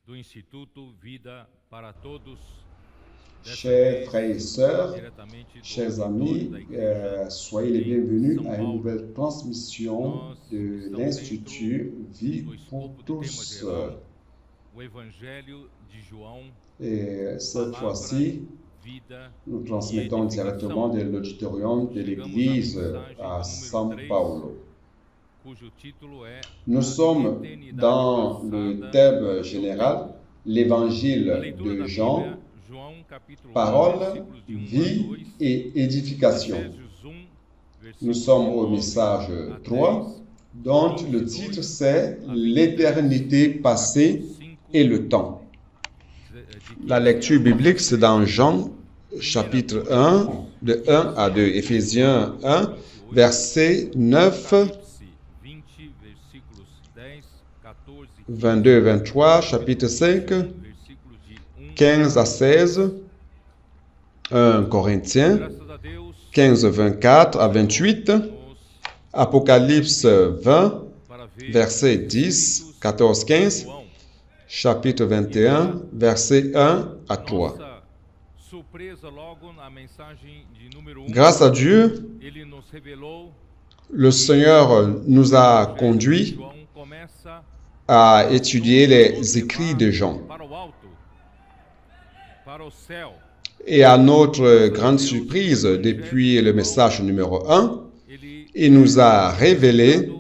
do Instituto Vida para Todos. Chers frères et sœurs, chers amis, soyez les bienvenus à une nouvelle transmission de l'Institut Vie pour tous. Et cette fois-ci, nous transmettons directement de l'auditorium de l'Église à São Paulo. Nous sommes dans le thème général, l'Évangile de Jean, parole, vie et édification. Nous sommes au message 3, dont le titre c'est « L'éternité passée et le temps ». La lecture biblique, c'est dans Jean, chapitre 1, de 1 à 2, Éphésiens 1, versets 9, 22 et 23, chapitre 5, 15 à 16, 1 Corinthiens, 15, 24 à 28, Apocalypse 20, versets 10, 14, 15, chapitre 21, versets 1 à 3. Grâce à Dieu, le Seigneur nous a conduits à étudier les écrits de Jean. Et à notre grande surprise, depuis le message numéro 1, il nous a révélé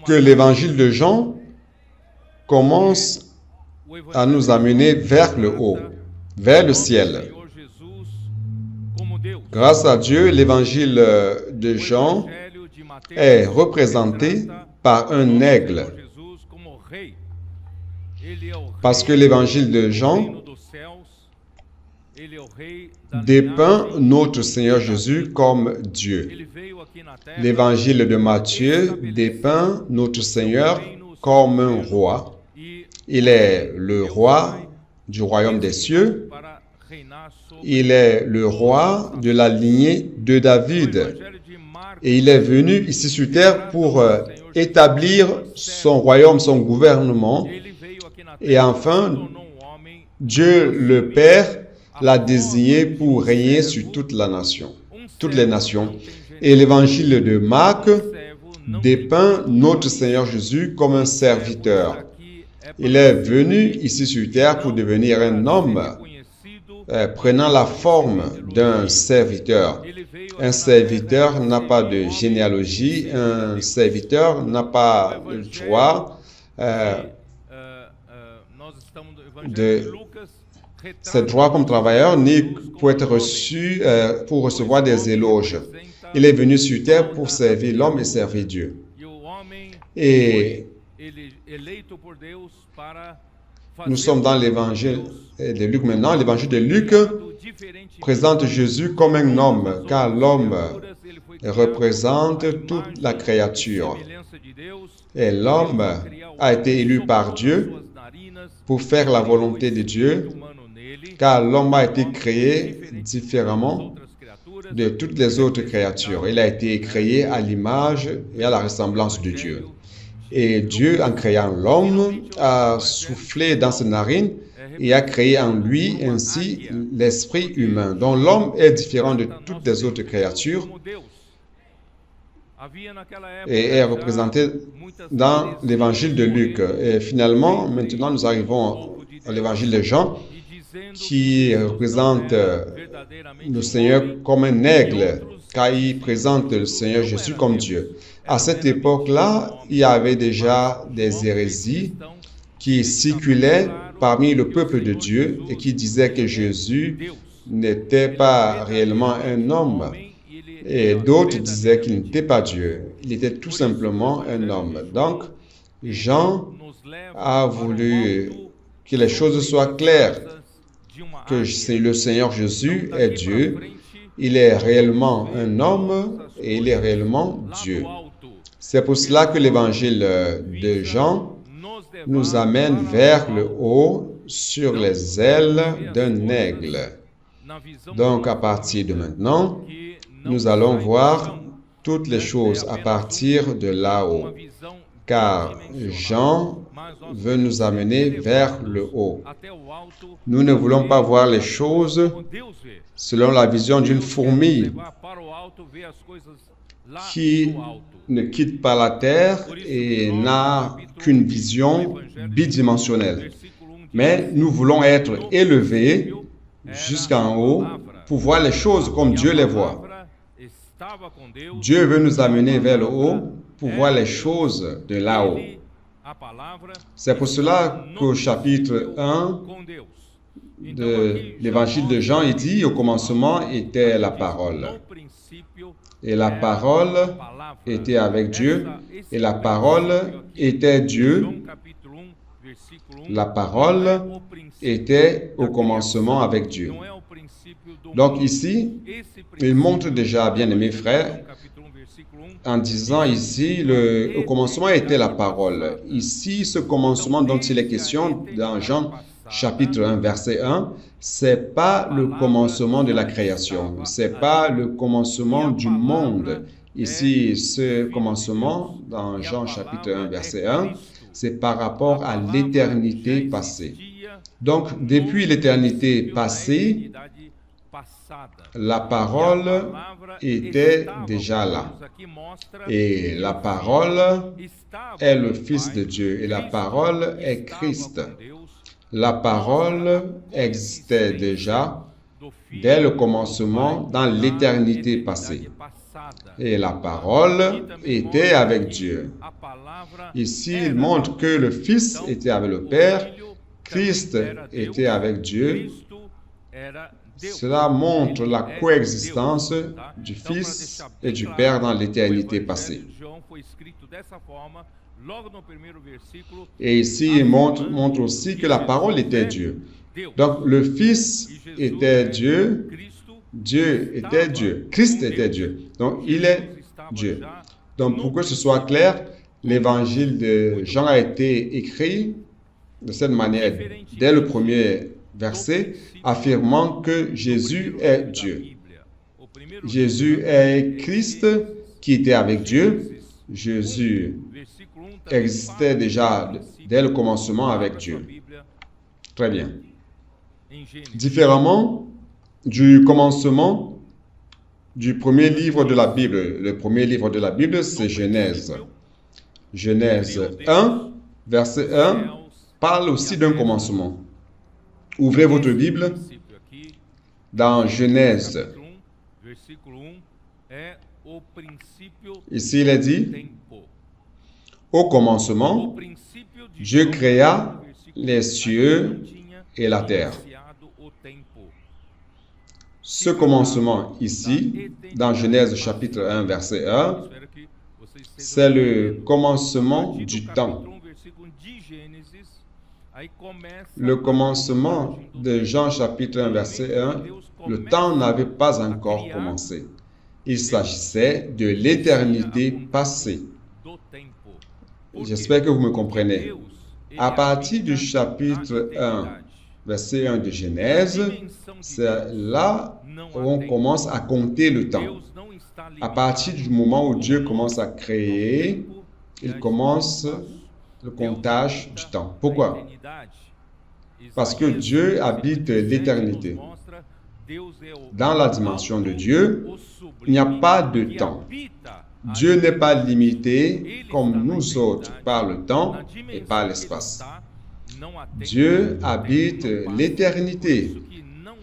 que l'évangile de Jean commence à nous amener vers le haut, vers le ciel. Grâce à Dieu, l'évangile de Jean est représenté par un aigle. Parce que l'évangile de Jean dépeint notre Seigneur Jésus comme Dieu. L'évangile de Matthieu dépeint notre Seigneur comme un roi. Il est le roi du royaume des cieux. Il est le roi de la lignée de David. Et il est venu ici sur terre pour établir son royaume, son gouvernement. Et enfin, Dieu le Père l'a désigné pour régner sur toute la nation, toutes les nations. Et l'évangile de Marc dépeint notre Seigneur Jésus comme un serviteur. Il est venu ici sur terre pour devenir un homme, prenant la forme d'un serviteur. Un serviteur n'a pas de généalogie, un serviteur n'a pas le droit ses droits comme travailleur, ni pour être reçu, pour recevoir des éloges. Il est venu sur terre pour servir l'homme et servir Dieu. Et nous sommes dans l'évangile de Luc maintenant. L'évangile de Luc présente Jésus comme un homme, car l'homme représente toute la créature. Et l'homme a été élu par Dieu pour faire la volonté de Dieu, car l'homme a été créé différemment de toutes les autres créatures. Il a été créé à l'image et à la ressemblance de Dieu. Et Dieu, en créant l'homme, a soufflé dans ses narines et a créé en lui ainsi l'esprit humain. Donc l'homme est différent de toutes les autres créatures et est représenté dans l'évangile de Luc. Et finalement, maintenant, nous arrivons à l'évangile de Jean, qui représente le Seigneur comme un aigle, car il présente le Seigneur Jésus comme Dieu. À cette époque-là, il y avait déjà des hérésies qui circulaient parmi le peuple de Dieu et qui disaient que Jésus n'était pas réellement un homme. Et d'autres disaient qu'il n'était pas Dieu. Il était tout simplement un homme. Donc, Jean a voulu que les choses soient claires, que le Seigneur Jésus est Dieu. Il est réellement un homme et il est réellement Dieu. C'est pour cela que l'évangile de Jean nous amène vers le haut sur les ailes d'un aigle. Donc, à partir de maintenant, nous allons voir toutes les choses à partir de là-haut. car Jean veut nous amener vers le haut. Nous ne voulons pas voir les choses selon la vision d'une fourmi qui ne quitte pas la terre et n'a qu'une vision bidimensionnelle. Mais nous voulons être élevés jusqu'en haut pour voir les choses comme Dieu les voit. Dieu veut nous amener vers le haut pour voir les choses de là-haut. C'est pour cela qu'au chapitre 1 de l'évangile de Jean, il dit, au commencement était la parole. Et la parole était avec Dieu, et la parole était Dieu. La parole était au commencement avec Dieu. Donc ici, il montre déjà, bien aimés frères, en disant ici, au commencement était la parole. Ici, ce commencement dont il est question dans Jean chapitre 1, verset 1, c'est pas le commencement de la création, c'est pas le commencement du monde. Ici, ce commencement dans Jean chapitre 1, verset 1, c'est par rapport à l'éternité passée. Donc, depuis l'éternité passée, la parole était déjà là. Et la parole est le Fils de Dieu et la parole est Christ. La parole existait déjà dès le commencement dans l'éternité passée. Et la parole était avec Dieu. Ici, il montre que le Fils était avec le Père, Christ était avec Dieu. Cela montre la coexistence du Fils et du Père dans l'éternité passée. Et ici, il montre aussi que la parole était Dieu. Donc, le Fils était Dieu, Dieu était Dieu, Christ était Dieu. Donc, il est Dieu. Donc, pour que ce soit clair, l'évangile de Jean a été écrit de cette manière, dès le premier verset, affirmant que Jésus est Dieu. Jésus est Christ qui était avec Dieu. Jésus existait déjà dès le commencement avec Dieu. Très bien. Différemment du commencement du premier livre de la Bible. Le premier livre de la Bible, c'est Genèse. Genèse 1, verset 1, parle aussi d'un commencement. Ouvrez votre Bible dans Genèse. Ici, il est dit, au commencement, Dieu créa les cieux et la terre. Ce commencement ici, dans Genèse chapitre 1, verset 1, c'est le commencement du temps. Le commencement de Jean chapitre 1, verset 1, le temps n'avait pas encore commencé. Il s'agissait de l'éternité passée. J'espère que vous me comprenez. À partir du chapitre 1, verset 1 de Genèse, c'est là où on commence à compter le temps. À partir du moment où Dieu commence à créer, il commence le comptage du temps. Pourquoi? Parce que Dieu habite l'éternité. Dans la dimension de Dieu, il n'y a pas de temps. Dieu n'est pas limité comme nous autres par le temps et par l'espace. Dieu habite l'éternité.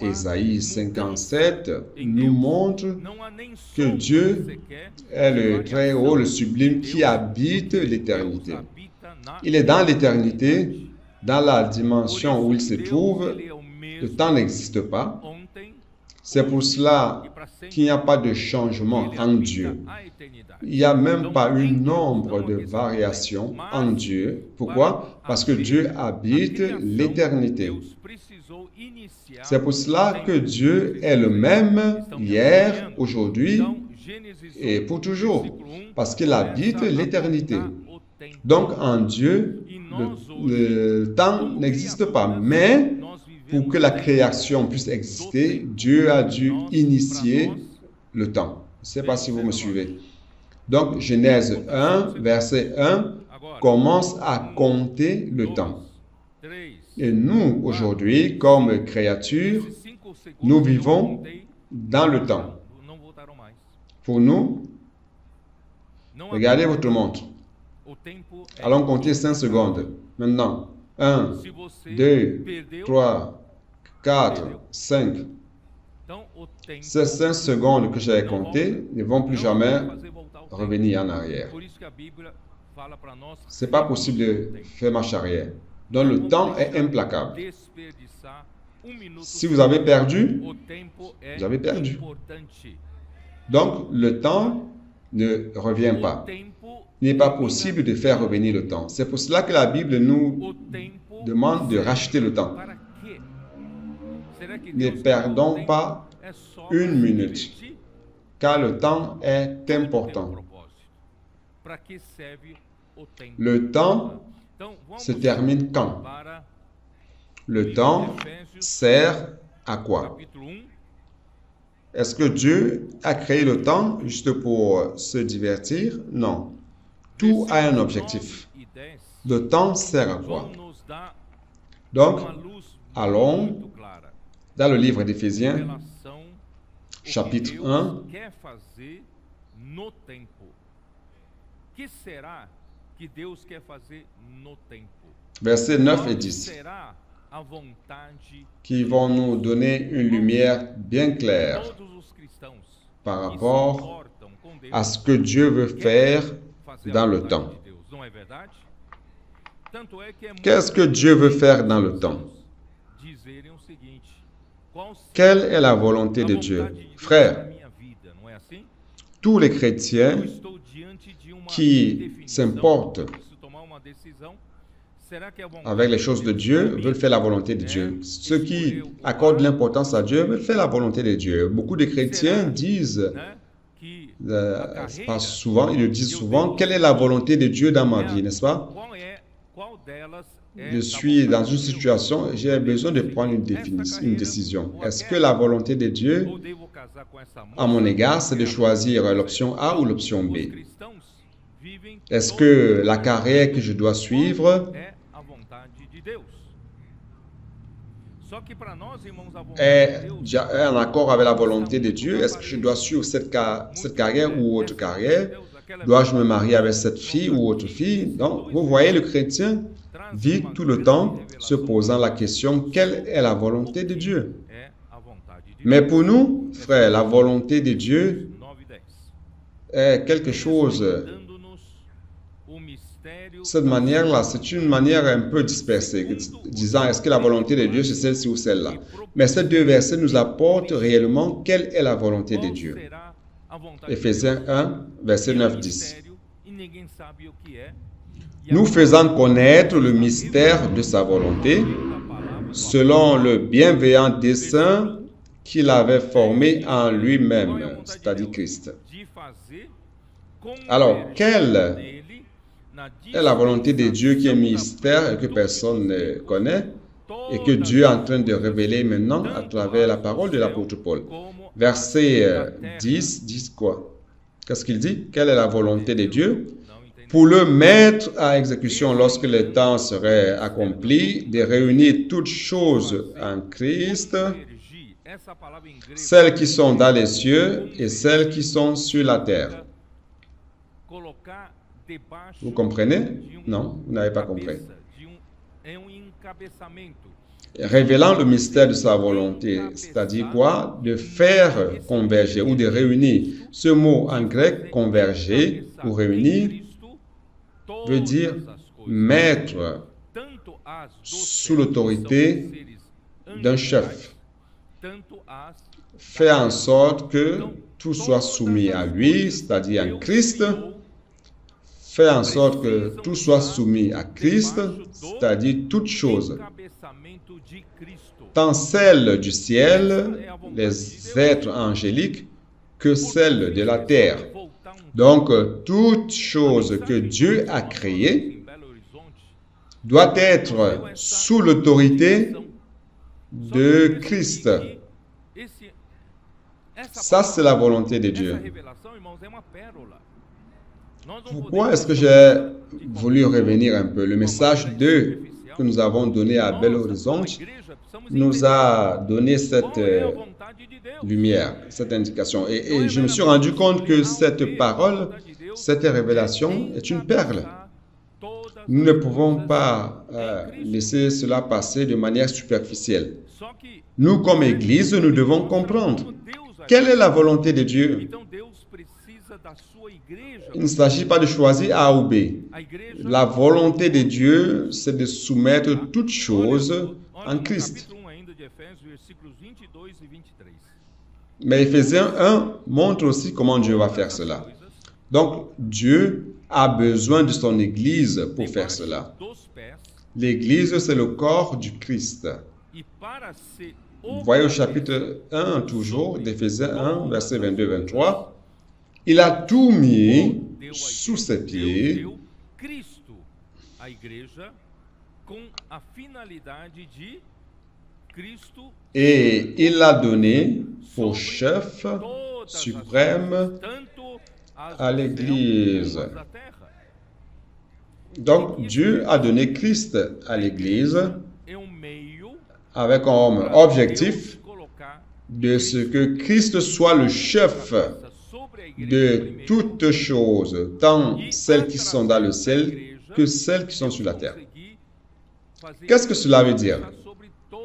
Ésaïe 57 nous montre que Dieu est le très haut, le sublime qui habite l'éternité. Il est dans l'éternité, dans la dimension où il se trouve. Le temps n'existe pas. C'est pour cela qu'il n'y a pas de changement en Dieu. Il n'y a même pas une nombre de variations en Dieu. Pourquoi? Parce que Dieu habite l'éternité. C'est pour cela que Dieu est le même hier, aujourd'hui et pour toujours. Parce qu'il habite l'éternité. Donc en Dieu, le temps n'existe pas. Mais pour que la création puisse exister, Dieu a dû initier le temps. Je ne sais pas si vous me suivez. Donc, Genèse 1, verset 1, commence à compter le temps. Et nous, aujourd'hui, comme créatures, nous vivons dans le temps. Pour nous, regardez votre montre. Allons compter 5 secondes. Maintenant, 1, 2, 3, 4, 5. Ces 5 secondes que j'ai comptées ne vont plus jamais revenir en arrière. Ce n'est pas possible de faire marche arrière. Donc le temps est implacable. Si vous avez perdu, vous avez perdu. Donc le temps ne revient pas. Il n'est pas possible de faire revenir le temps. C'est pour cela que la Bible nous demande de racheter le temps. Ne perdons pas une minute, car le temps est important. Le temps se termine quand? Le temps sert à quoi? Est-ce que Dieu a créé le temps juste pour se divertir? Non. Tout a un objectif. Le temps sert à quoi? Donc, allons dans le livre d'Éphésiens, chapitre 1, versets 9 et 10, qui vont nous donner une lumière bien claire par rapport à ce que Dieu veut faire dans le temps. Qu'est-ce que Dieu veut faire dans le temps? Quelle est la volonté de Dieu? Frères, tous les chrétiens qui s'importent avec les choses de Dieu veulent faire la volonté de Dieu. Ceux qui accordent l'importance à Dieu veulent faire la volonté de Dieu. Beaucoup de chrétiens disent, pas souvent, ils le disent souvent, quelle est la volonté de Dieu dans ma vie, n'est-ce pas? Je suis dans une situation, j'ai besoin de prendre une décision. Est-ce que la volonté de Dieu à mon égard, c'est de choisir l'option A ou l'option B? Est-ce que la carrière que je dois suivre est en accord avec la volonté de Dieu? Est-ce que je dois suivre cette carrière ou autre carrière? Dois-je me marier avec cette fille ou autre fille? Donc, vous voyez, le chrétien vit tout le temps se posant la question, quelle est la volonté de Dieu? Mais pour nous, frères, la volonté de Dieu est quelque chose. Cette manière-là, c'est une manière un peu dispersée, disant est-ce que la volonté de Dieu c'est celle-ci ou celle-là. Mais ces deux versets nous apportent réellement quelle est la volonté de Dieu. Éphésiens 1, verset 9-10. Nous faisant connaître le mystère de sa volonté, selon le bienveillant dessein qu'il avait formé en lui-même, c'est-à-dire Christ. Alors, quelle est la volonté de Dieu qui est mystère et que personne ne connaît et que Dieu est en train de révéler maintenant à travers la parole de l'apôtre Paul? Verset 10 dit quoi? Qu'est-ce qu'il dit? Quelle est la volonté de Dieu? Pour le mettre à exécution lorsque le temps serait accompli, de réunir toutes choses en Christ, celles qui sont dans les cieux et celles qui sont sur la terre. Vous comprenez? Non, vous n'avez pas compris. Révélant le mystère de sa volonté, c'est-à-dire quoi? De faire converger ou de réunir. Ce mot en grec, converger ou réunir, veut dire mettre sous l'autorité d'un chef. Faire en sorte que tout soit soumis à lui, c'est-à-dire en Christ. Faire en sorte que tout soit soumis à Christ, c'est-à-dire toutes choses, tant celles du ciel, les êtres angéliques, que celles de la terre. Donc, toute chose que Dieu a créée doit être sous l'autorité de Christ. Ça, c'est la volonté de Dieu. Pourquoi est-ce que j'ai voulu revenir un peu. Le message 2 que nous avons donné à Belo Horizonte nous a donné cette lumière, cette indication. Et je me suis rendu compte que cette parole, cette révélation est une perle. Nous ne pouvons pas laisser cela passer de manière superficielle. Nous, comme Église, nous devons comprendre quelle est la volonté de Dieu. Il ne s'agit pas de choisir A ou B. La volonté de Dieu, c'est de soumettre toutes choses en Christ. Mais Éphésiens 1 montre aussi comment Dieu va faire cela. Donc, Dieu a besoin de son Église pour faire cela. L'Église, c'est le corps du Christ. Vous voyez au chapitre 1, toujours, d'Éphésiens 1, versets 22-23, il a tout mis sous ses pieds et il l'a donné pour chef suprême à l'Église. Donc, Dieu a donné Christ à l'Église avec un objectif de ce que Christ soit le chef de toutes choses, tant celles qui sont dans le ciel que celles qui sont sur la terre. Qu'est-ce que cela veut dire?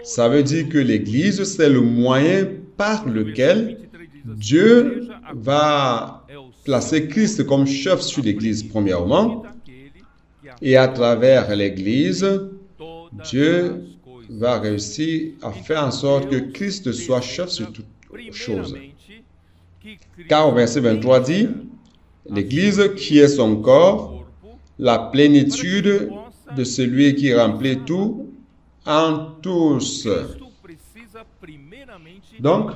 Ça veut dire que l'Église, c'est le moyen par lequel Dieu va placer Christ comme chef sur l'Église, premièrement, et à travers l'Église, Dieu va réussir à faire en sorte que Christ soit chef sur toutes choses. Car au verset 23 dit, l'Église qui est son corps, la plénitude de celui qui remplit tout en tous. Donc,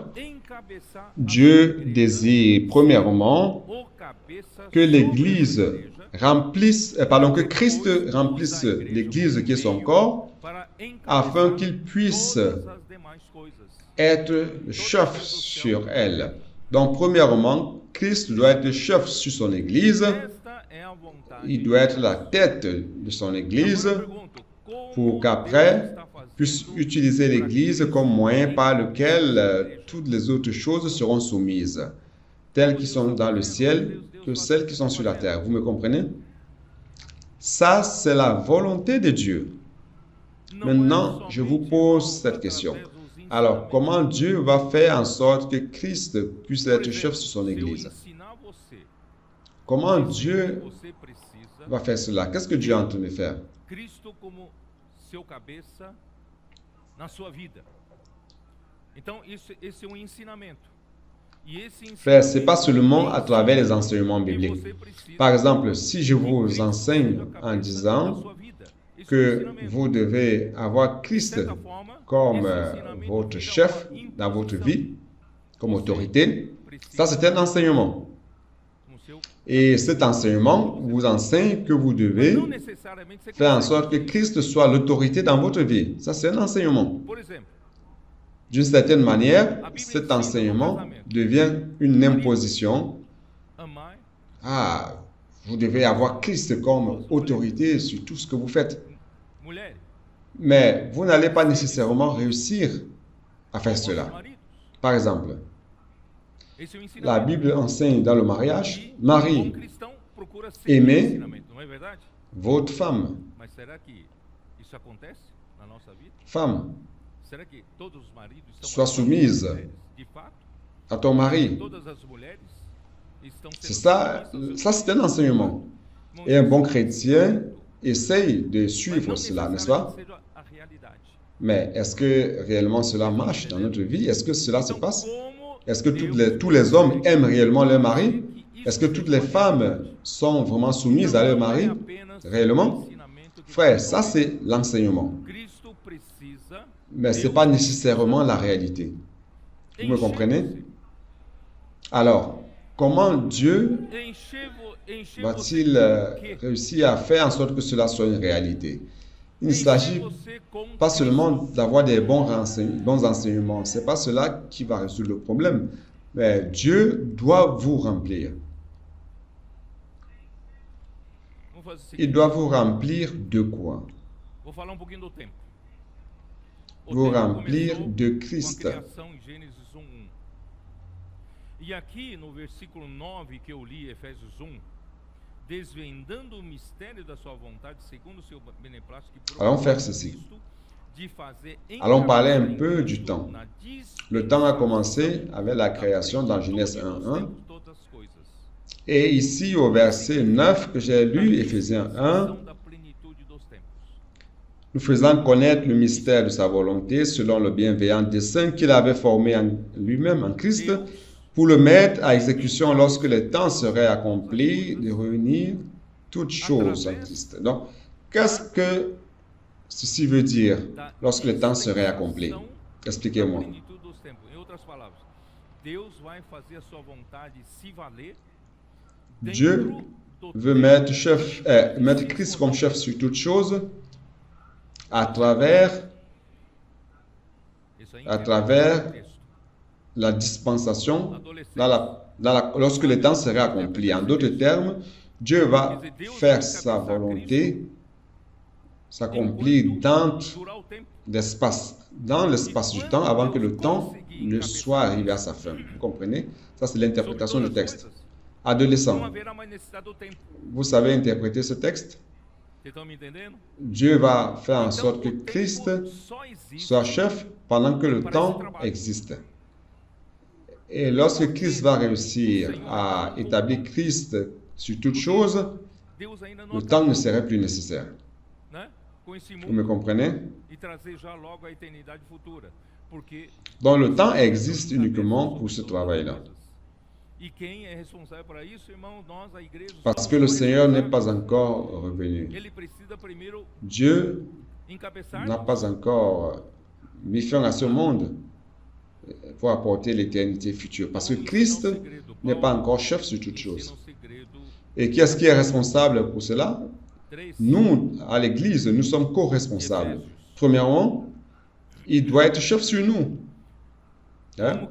Dieu désire premièrement que l'Église remplisse, que Christ remplisse l'Église qui est son corps, afin qu'il puisse être le chef sur elle. Donc, premièrement, Christ doit être chef sur son Église. Il doit être la tête de son Église pour qu'après, puisse utiliser l'Église comme moyen par lequel toutes les autres choses seront soumises, telles qui sont dans le ciel que celles qui sont sur la terre. Vous me comprenez? Ça, c'est la volonté de Dieu. Maintenant, je vous pose cette question. Alors, comment Dieu va faire en sorte que Christ puisse être chef sur son Église? Comment Dieu va faire cela? Qu'est-ce que Dieu est en train de faire? Frère, ce n'est pas seulement à travers les enseignements bibliques. Par exemple, si je vous enseigne en disant que vous devez avoir Christ comme votre chef dans votre vie, comme autorité, ça c'est un enseignement. Et cet enseignement vous enseigne que vous devez faire en sorte que Christ soit l'autorité dans votre vie. Ça c'est un enseignement. D'une certaine manière, cet enseignement devient une imposition. Ah, vous devez avoir Christ comme autorité sur tout ce que vous faites. Mais vous n'allez pas nécessairement réussir à faire cela. Par exemple, la Bible enseigne dans le mariage, mari, aimez votre femme. Femme, sois soumise à ton mari. C'est ça c'est un enseignement. Et un bon chrétien essaye de suivre cela, n'est-ce pas? Mais est-ce que réellement cela marche dans notre vie? Est-ce que cela se passe? Est-ce que tous les hommes aiment réellement leur mari? Est-ce que toutes les femmes sont vraiment soumises à leur mari? Réellement? Frère, ça c'est l'enseignement. Mais ce n'est pas nécessairement la réalité. Vous me comprenez? Alors, comment Dieu va-t-il réussir à faire en sorte que cela soit une réalité? Il ne s'agit pas seulement d'avoir des bons enseignements. Ce n'est pas cela qui va résoudre le problème. Mais Dieu doit vous remplir. il doit vous remplir de quoi? Vous remplir de Christ. E aqui no versículo 9 que eu li, Efésios desvendando o mistério da sua vontade, segundo o seu beneplácito, que Allons faire ceci. Allons parler un peu du temps. Le temps a commencé avec la création dans Genèse 1:1. Et ici au verset 9 que j'ai lu, Éphésiens 1, nous faisant connaître le mystère de sa volonté selon le bienveillant dessein qu'il avait formé en lui-même, en Christ, pour le mettre à exécution lorsque le temps serait accompli, de réunir toutes choses en Christ. Donc, qu'est-ce que ceci veut dire lorsque le temps serait accompli? Expliquez-moi. Dieu veut mettre Christ comme chef sur toutes choses à travers la dispensation lorsque le temps serait accompli. En d'autres termes, Dieu va faire sa volonté s'accomplir dans l'espace du temps avant que le temps ne soit arrivé à sa fin. Vous comprenez? Ça, c'est l'interprétation du texte. Adolescent, vous savez interpréter ce texte? Dieu va faire en sorte que Christ soit chef pendant que le temps existe. Et lorsque Christ va réussir à établir Christ sur toute chose, le temps ne serait plus nécessaire. Vous me comprenez? Donc le temps existe uniquement pour ce travail-là. Parce que le Seigneur n'est pas encore revenu. Dieu n'a pas encore mis fin à ce monde pour apporter l'éternité future. Parce que Christ n'est pas encore chef sur toutes choses. Et qui est-ce qui est responsable pour cela? Nous, à l'Église, nous sommes co-responsables. Premièrement, il doit être chef sur nous. Hein?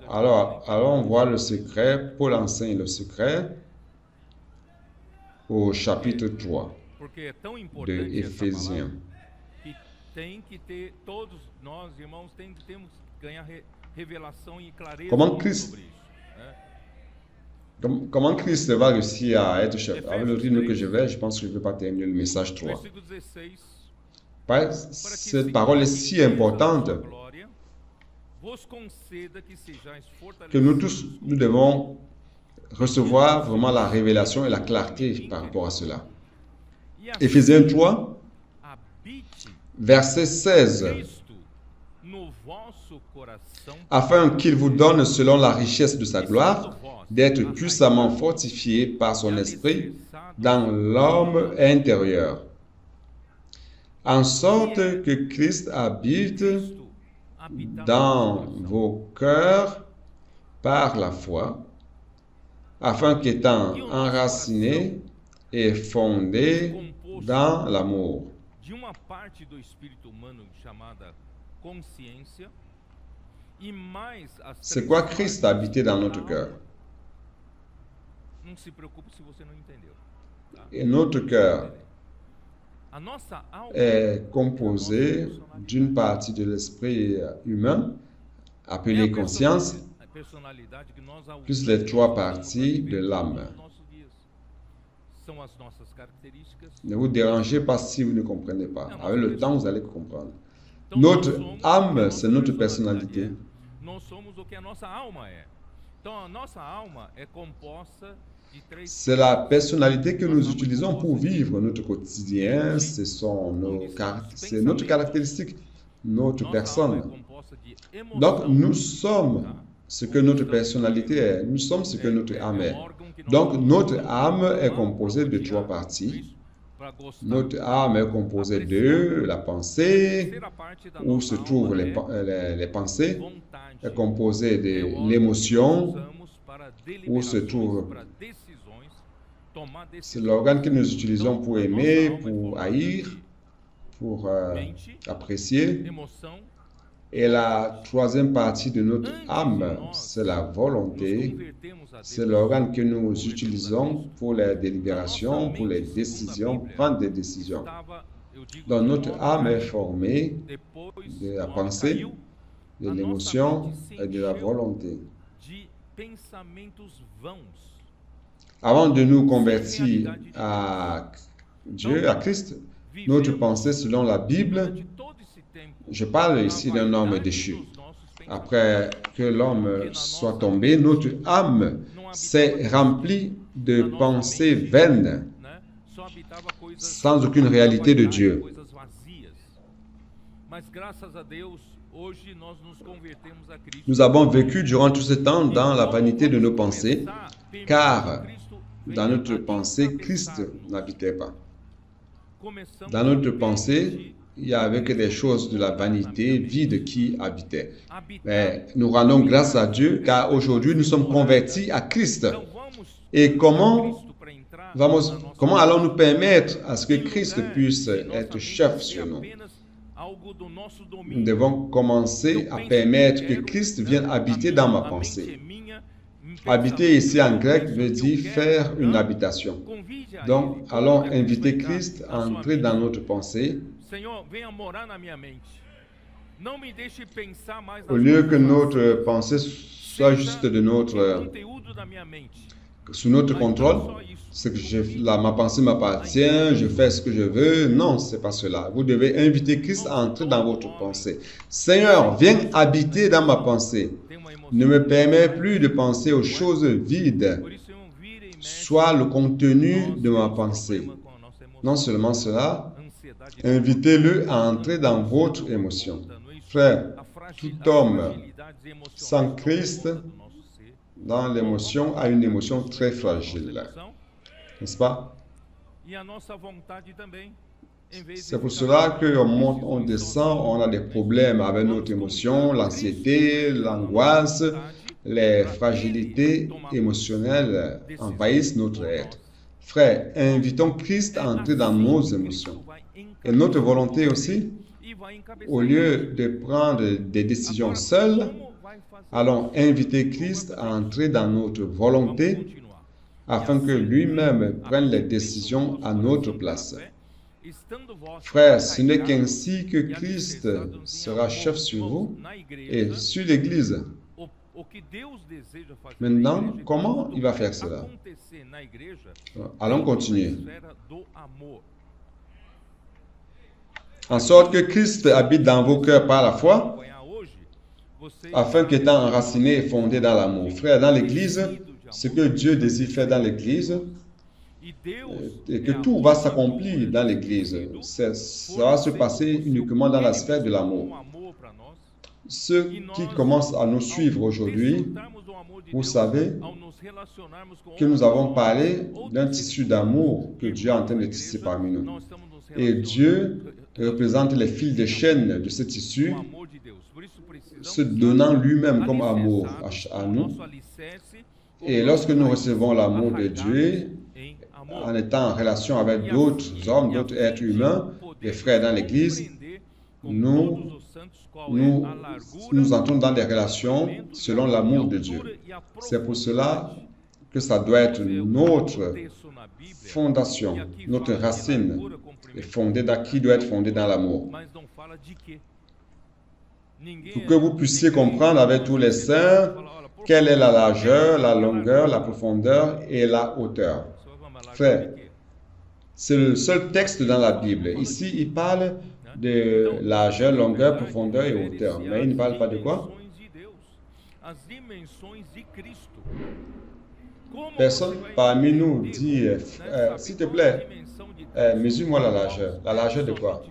Alors, on voit le secret. Paul enseigne le secret au chapitre 3 de Éphésiens. Comment Christ va réussir à être chef? Avec le rythme que je vais, je pense que je ne vais pas terminer le message 3. Cette parole est si importante que nous tous, nous devons recevoir vraiment la révélation et la clarté par rapport à cela. Éphésiens 3, verset 16. Afin qu'il vous donne, selon la richesse de sa gloire, d'être puissamment fortifié par son esprit dans l'homme intérieur, en sorte que Christ habite dans vos cœurs par la foi, afin qu'étant enraciné et fondé dans l'amour. C'est quoi Christ habiter dans notre cœur? Et notre cœur est composé d'une partie de l'esprit humain, appelée conscience, plus les trois parties de l'âme. Ne vous dérangez pas si vous ne comprenez pas. Avec le temps, vous allez comprendre. Notre âme, c'est notre personnalité. C'est la personnalité que nous utilisons pour vivre notre quotidien, c'est notre caractéristique, notre personne. Donc, nous sommes ce que notre personnalité est, nous sommes ce que notre âme est. Donc, notre âme est composée de trois parties. Notre âme est composée de la pensée, où se trouvent les pensées, est composée de l'émotion, où se trouve, c'est l'organe que nous utilisons pour aimer, pour haïr, pour apprécier, Et la troisième partie de notre âme, c'est la volonté. C'est l'organe que nous utilisons pour les délibérations, pour les décisions, prendre des décisions. Donc notre âme est formée de la pensée, de l'émotion et de la volonté. Avant de nous convertir à Dieu, à Christ, notre pensée selon la Bible, je parle ici d'un homme déchu. Après que l'homme soit tombé, notre âme s'est remplie de pensées vaines, sans aucune réalité de Dieu. Nous avons vécu durant tout ce temps dans la vanité de nos pensées, car dans notre pensée, Christ n'habitait pas. Dans notre pensée, il n'y avait que des choses de la vanité vide qui habitaient. Mais nous rendons grâce à Dieu, car aujourd'hui nous sommes convertis à Christ. Et comment allons-nous permettre à ce que Christ puisse être chef sur nous? Nous devons commencer à permettre que Christ vienne habiter dans ma pensée. Habiter ici en grec veut dire faire une habitation. Donc, allons inviter Christ à entrer dans notre pensée. Au lieu que notre pensée soit juste sous notre contrôle, c'est que ma pensée m'appartient, je fais ce que je veux. Non, c'est pas cela. Vous devez inviter Christ à entrer dans votre pensée. Seigneur, viens habiter dans ma pensée. Ne me permets plus de penser aux choses vides. Sois le contenu de ma pensée. Non seulement cela, invitez-le à entrer dans votre émotion. Frère, tout homme sans Christ dans l'émotion a une émotion très fragile. N'est-ce pas? C'est pour cela qu'on monte, on descend, on a des problèmes avec notre émotion, l'anxiété, l'angoisse, les fragilités émotionnelles envahissent notre être. Frère, invitons Christ à entrer dans nos émotions. Et notre volonté aussi, au lieu de prendre des décisions seules, allons inviter Christ à entrer dans notre volonté afin que lui-même prenne les décisions à notre place. Frères, ce n'est qu'ainsi que Christ sera chef sur vous et sur l'Église. Maintenant, comment il va faire cela? Allons continuer. En sorte que Christ habite dans vos cœurs par la foi, afin qu'étant enraciné et fondé dans l'amour. Frères, dans l'Église, ce que Dieu désire faire dans l'Église, et que tout va s'accomplir dans l'Église, ça va se passer uniquement dans la sphère de l'amour. Ceux qui commencent à nous suivre aujourd'hui, vous savez que nous avons parlé d'un tissu d'amour que Dieu est en train de tisser parmi nous. Et Dieu représente les fils de chaîne de ce tissu, se donnant lui-même comme amour à nous. Et lorsque nous recevons l'amour de Dieu, en étant en relation avec d'autres hommes, d'autres êtres humains, des frères dans l'Église, nous entrons dans des relations selon l'amour de Dieu. C'est pour cela que ça doit être notre fondation, notre racine, qui doit être fondée dans l'amour. Pour que vous puissiez comprendre avec tous les saints quelle est la largeur, la longueur, la profondeur et la hauteur. Frère, c'est le seul texte dans la Bible. Ici, il parle de largeur, longueur, profondeur et hauteur. Mais il ne parle pas de quoi? Personne parmi nous dit, s'il te plaît, mesure-moi la largeur. La largeur de quoi?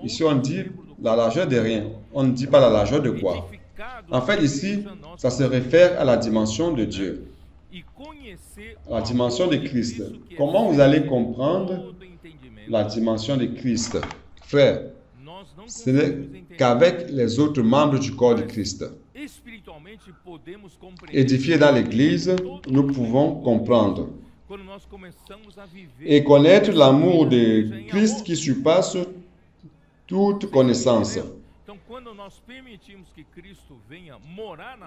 Ici, on dit la largeur de rien. On ne dit pas la largeur de quoi. En fait, ici, ça se réfère à la dimension de Dieu, la dimension de Christ. Comment vous allez comprendre la dimension de Christ? Frère, ce n'est qu'avec les autres membres du corps de Christ. Édifiés dans l'Église, nous pouvons comprendre et connaître l'amour de Christ qui surpasse toute connaissance.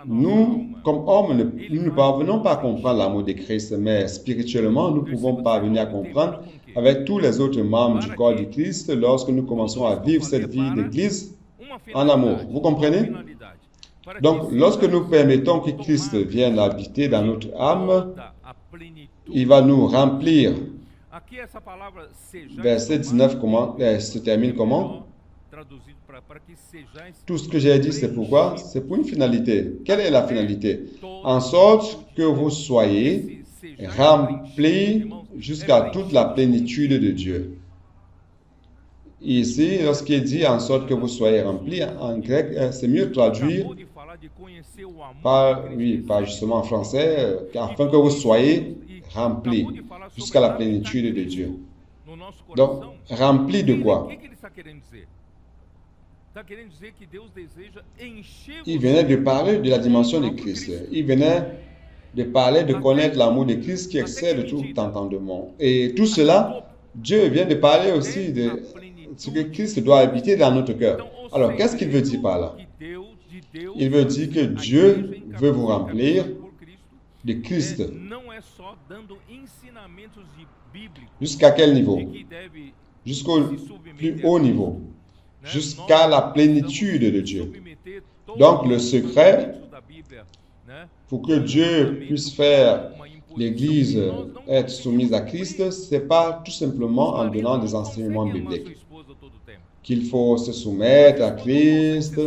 Nous, comme hommes, nous ne parvenons pas à comprendre l'amour de Christ, mais spirituellement, nous pouvons parvenir à comprendre avec tous les autres membres du corps de Christ lorsque nous commençons à vivre cette vie d'Église en amour. Vous comprenez? Donc, lorsque nous permettons que Christ vienne habiter dans notre âme, il va nous remplir. Verset 19 se termine comment? Tout ce que j'ai dit, c'est pourquoi? C'est pour une finalité. Quelle est la finalité? En sorte que vous soyez remplis jusqu'à toute la plénitude de Dieu. Ici, lorsqu'il dit en sorte que vous soyez remplis, en grec, c'est mieux traduire pas justement en français, afin que vous soyez remplis jusqu'à la plénitude de Dieu. Donc, remplis de quoi? Il venait de parler de la dimension de Christ. Il venait de parler de connaître l'amour de Christ qui excède tout entendement. Et tout cela, Dieu vient de parler aussi de ce que Christ doit habiter dans notre cœur. Alors, qu'est-ce qu'il veut dire par là? Il veut dire que Dieu veut vous remplir de Christ. Jusqu'à quel niveau? Jusqu'au plus haut niveau. Jusqu'à la plénitude de Dieu. Donc, le secret pour que Dieu puisse faire l'Église être soumise à Christ, ce n'est pas tout simplement en donnant des enseignements bibliques. Qu'il faut se soumettre à Christ.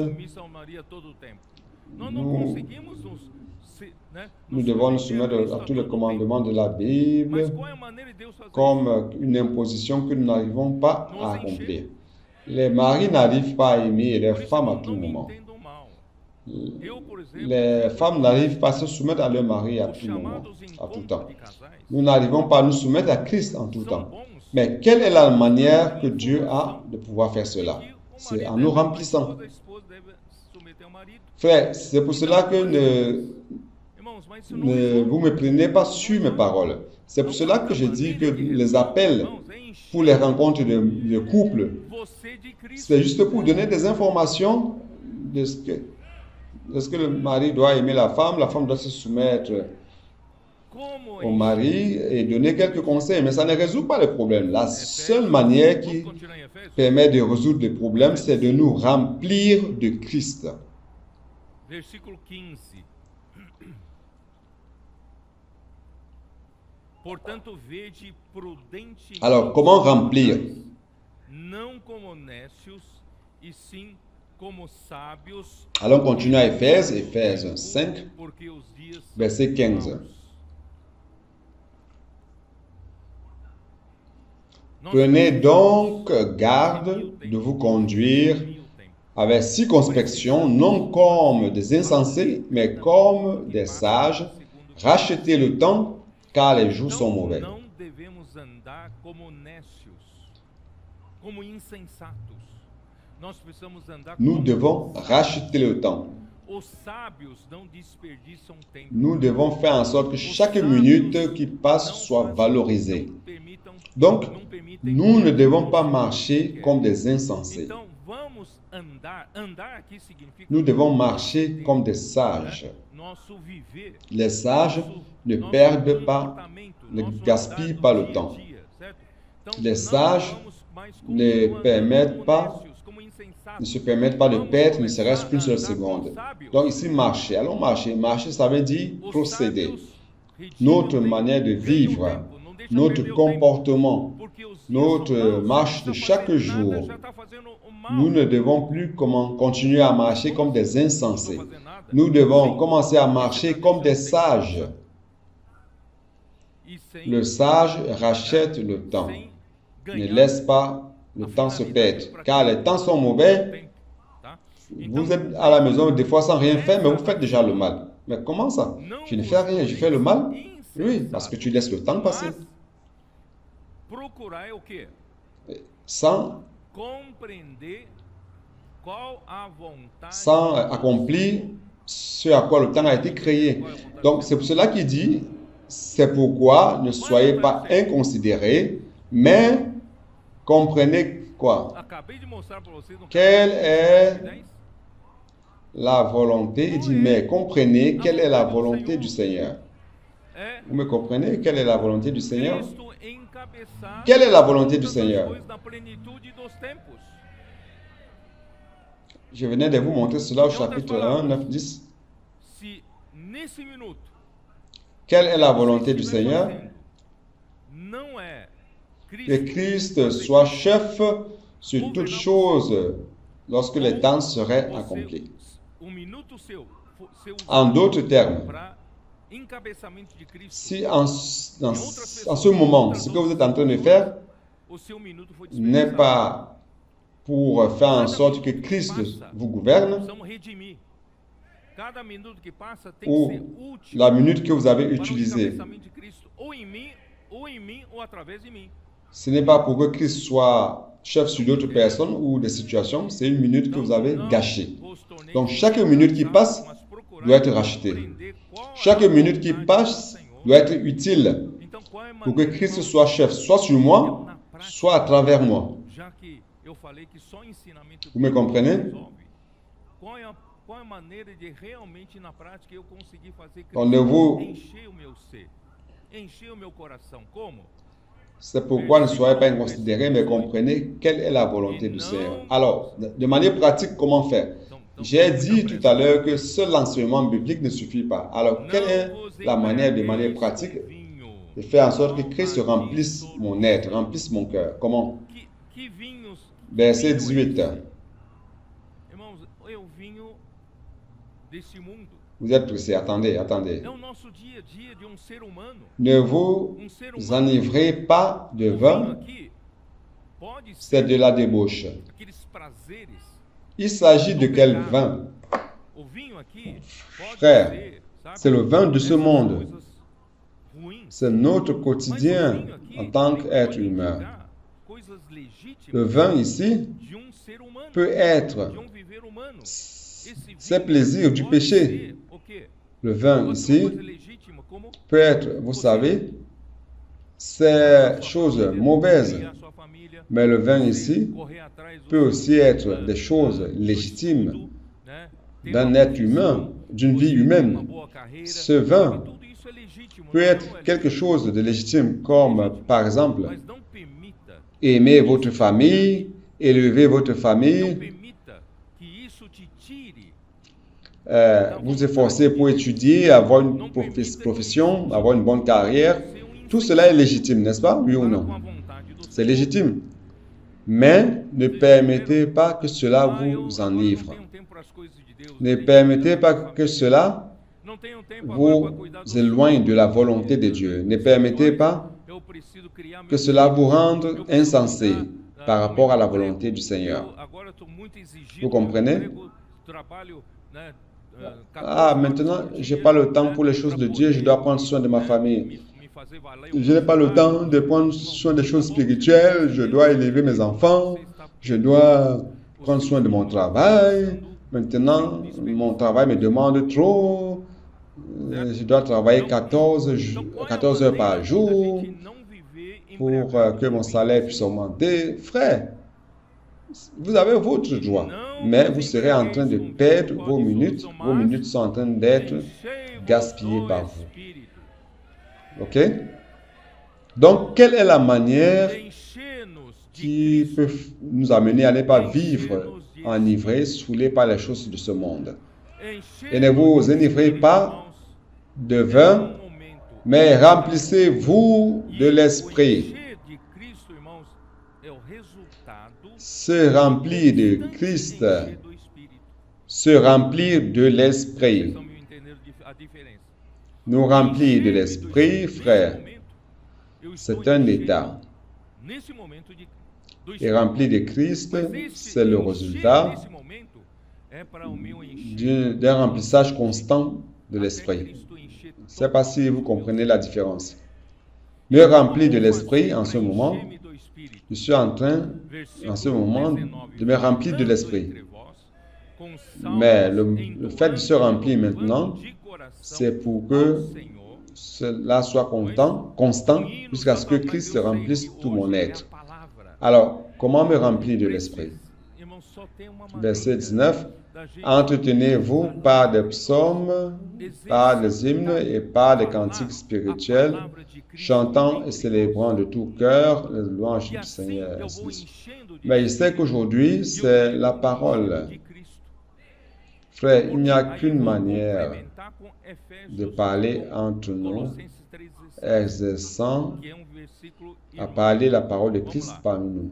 Nous devons nous soumettre à tous les commandements de la Bible comme une imposition que nous n'arrivons pas à accomplir. Les maris n'arrivent pas à aimer leurs femmes à tout moment. Les femmes n'arrivent pas à se soumettre à leur mari à tout moment, à tout temps. Nous n'arrivons pas à nous soumettre à Christ en tout temps. Mais quelle est la manière que Dieu a de pouvoir faire cela? C'est en nous remplissant. Frère, c'est pour cela que ne vous me prenez pas sur mes paroles. C'est pour cela que je dis que les appels pour les rencontres de couple, c'est juste pour donner des informations de ce que le mari doit aimer la femme doit se soumettre au mari et donner quelques conseils, mais ça ne résout pas le problème. La seule manière qui permet de résoudre les problèmes, c'est de nous remplir de Christ. Alors, comment remplir? Allons continuer à Éphésiens 5, verset 15. Prenez donc garde de vous conduire avec circonspection, non comme des insensés, mais comme des sages. Rachetez le temps, car les jours sont mauvais. Nous devons racheter le temps. Nous devons faire en sorte que chaque minute qui passe soit valorisée. Donc, nous ne devons pas marcher comme des insensés. Nous devons marcher comme des sages. Les sages ne perdent pas, ne gaspillent pas le temps. Les sages ne se permettent pas de perdre ne serait-ce qu'une seule seconde. Donc ici, marcher. Allons marcher. Marcher, ça veut dire procéder. Notre manière de vivre, notre comportement, notre marche de chaque jour. Nous ne devons plus continuer à marcher comme des insensés. Nous devons commencer à marcher comme des sages. Le sage rachète le temps. Ne laisse pas le temps se perdre. Car les temps sont mauvais. Vous êtes à la maison des fois sans rien faire, mais vous faites déjà le mal. Mais comment ça? Je ne fais rien, je fais le mal? Oui, parce que tu laisses le temps passer. Sans accomplir ce à quoi le temps a été créé. Donc, c'est pour cela qu'il dit, c'est pourquoi ne soyez pas inconsidérés, mais comprenez quoi? Acabei de mostrar para vocês no Quelle est capítulo 10. la volonté? Il dit, mais comprenez quelle est la volonté du Seigneur. É Vous me comprenez? Quelle est la volonté du Seigneur? Cristo encabeçar Quelle est la volonté du todas as Seigneur? coisas na plenitude dos tempos. Je venais de vous montrer cela au Em outras chapitre 1, palavras, 9, 10. se nesse minuto Quelle est la você volonté du estiver Seigneur? fazendo não é Que Christ soit chef sur toutes choses lorsque les temps seraient accomplis. o minuto seu ser En usado d'autres termes, para encabeçamento de Cristo, si en ce moment, ce que vous êtes en train de faire o seu minuto foi n'est desperdiçado. pas pour faire en sorte que Christ vous gouverne, Precisamos redimir. Cada minuto que passa tem ou que ser útil la minute que vous avez para o utilisée, encabeçamento de Cristo, ou em mim, ou através de mim. ce n'est pas pour que Christ soit chef sur d'autres personnes ou des situations, c'est une minute que vous avez gâchée. Donc chaque minute qui passe doit être rachetée. Chaque minute qui passe doit être utile pour que Christ soit chef, soit sur moi, soit à travers moi. Vous me comprenez? Qual é a maneira de realmente na prática eu conseguir fazer On ne vous- encher o meu ser, encher o meu coração? Como? C'est pourquoi ne soyez pas inconsidérés, mais comprenez quelle est la volonté du Seigneur. Alors, de manière pratique, comment faire? J'ai dit tout à l'heure que seul l'enseignement biblique ne suffit pas. Alors, quelle est la manière, de manière pratique, de faire en sorte que Christ remplisse mon être, remplisse mon cœur? Comment? Que vinhos, Verset 18. irmãos, é o vinho desse mundo. Vous êtes pressés, attendez. É o nosso dia a dia de ser humano. Ne vous enivrez pas de O vinho vin, aqui pode c'est ser de la débauche. aqueles prazeres. Il s'agit de quel vin? O vinho aqui pode Frère, ser, sabe, c'est le vin de ce essas monde. coisas ruins. C'est notre Mas o quotidien vinho aqui en tant também qu'être pode humain. indicar coisas legítimas Le vin ici de ser humano, peut être de viver humano. Esse ces vinho plaisirs du pode péché. ser o quê? Le vin Outra ici coisa legítima, como peut être, vous savez, ces choses mauvaises. criar sua família, Mais le vin ici correr atrás do peut aussi être des choses légitimes d'un être humain, d'une vie humaine. Ce vin peut être quelque chose de légitime, comme par exemple Mas não permita, aimer votre famille, élever votre não famille, permita que isso te tire, vous efforcer pour étudier, avoir une profession, avoir une bonne carrière. Tout cela est légitime, n'est-ce pas? Oui ou para non? com a vontade do C'est légitime. Mais ne permettez pas que cela vous enivre. Não tenho tempo para as coisas de Deus. Ne permettez pas que cela Não tenho tempo agora para vous cuidar dos éloigne de la volonté de Dieu. Ne permettez pas Eu preciso criar que cela vous rende insensé par rapport à la volonté du Seigneur. Agora estou muito exigido. Vous comprenez? Emprego, trabalho, né, 14 Ah, horas maintenant, por je dia, n'ai pas le temps né, pour les choses para de Dieu, je poder, dois prendre soin de ma né, famille. me fazer valer Je n'ai pas le temps de prendre soin des choses spirituelles, je dois élever mes enfants, je dois prendre soin de mon travail. Maintenant, mon travail me demande trop. Je dois travailler 14 heures par jour pour que mon salaire puisse augmenter. Frère, vous avez votre joie, mais vous serez en train de perdre vos minutes. Vos minutes sont en train d'être gaspillées par vous. Ok? Donc, quelle est la manière qui peut nous amener à ne pas vivre enivrés, saoulés par les choses de ce monde? Et ne vous enivrez pas de vin, mais remplissez-vous de l'esprit. Se remplir de Christ, se remplir de l'esprit. Nous remplir de l'esprit, frère, c'est un état. Et rempli de Christ, c'est le résultat d'un remplissage constant de l'esprit. Je ne sais pas si vous comprenez la différence. Me remplir de l'esprit en ce moment, je suis en train, en ce moment, de me remplir de l'esprit. Mais le fait de se remplir maintenant, c'est pour que cela soit constant jusqu'à ce que Christ remplisse tout mon être. Alors, comment me remplir de l'Esprit? Verset 19. Entretenez-vous par des psaumes, par des hymnes et par des cantiques spirituels, chantant et célébrant de tout cœur les louanges du Seigneur. Mais il sait qu'aujourd'hui, c'est la parole. Frère, il n'y a qu'une manière de parler entre nous, exerçant à parler la parole de Christ parmi nous.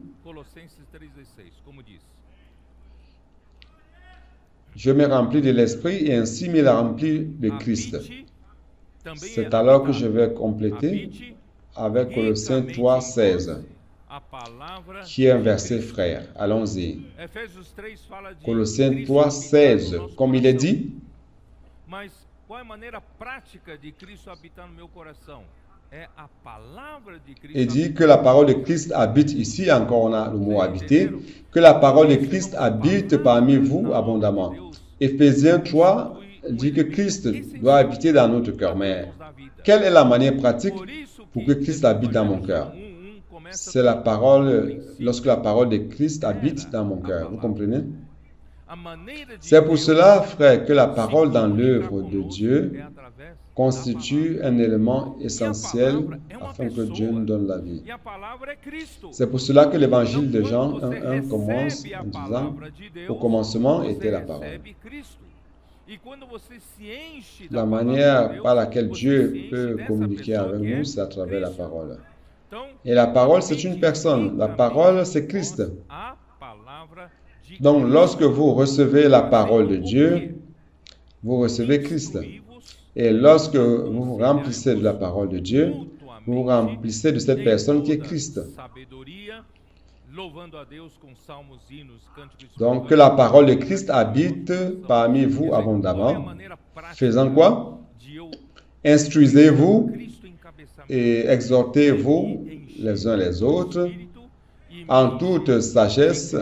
Je me remplis de l'Esprit et ainsi me remplis de Christ. C'est alors que je vais compléter avec Colossiens 3, 16, qui est un verset frère. Allons-y. Colossiens 3, 16, comme il est dit. Il dit que la parole de Christ habite ici, encore on a le mot habiter, que la parole de Christ habite parmi vous abondamment. Éphésiens 3 dit que Christ doit habiter dans notre cœur. Mais quelle est la manière pratique pour que Christ habite dans mon cœur? C'est la parole, lorsque la parole de Christ habite dans mon cœur. Vous comprenez? C'est pour cela, frère, que la parole dans l'œuvre de Dieu constitue un élément essentiel afin que Dieu nous donne la vie. C'est pour cela que l'évangile de Jean 1.1 commence en disant « Au commencement était la parole ». La manière par laquelle Dieu peut communiquer avec nous, c'est à travers la parole. Et la parole, c'est une personne. La parole, c'est Christ. Donc, lorsque vous recevez la parole de Dieu, vous recevez Christ. Et lorsque vous vous remplissez de la parole de Dieu, vous vous remplissez de cette personne qui est Christ. Donc, que la parole de Christ habite parmi vous abondamment. Faisant quoi? Instruisez-vous et exhortez-vous les uns les autres en toute sagesse,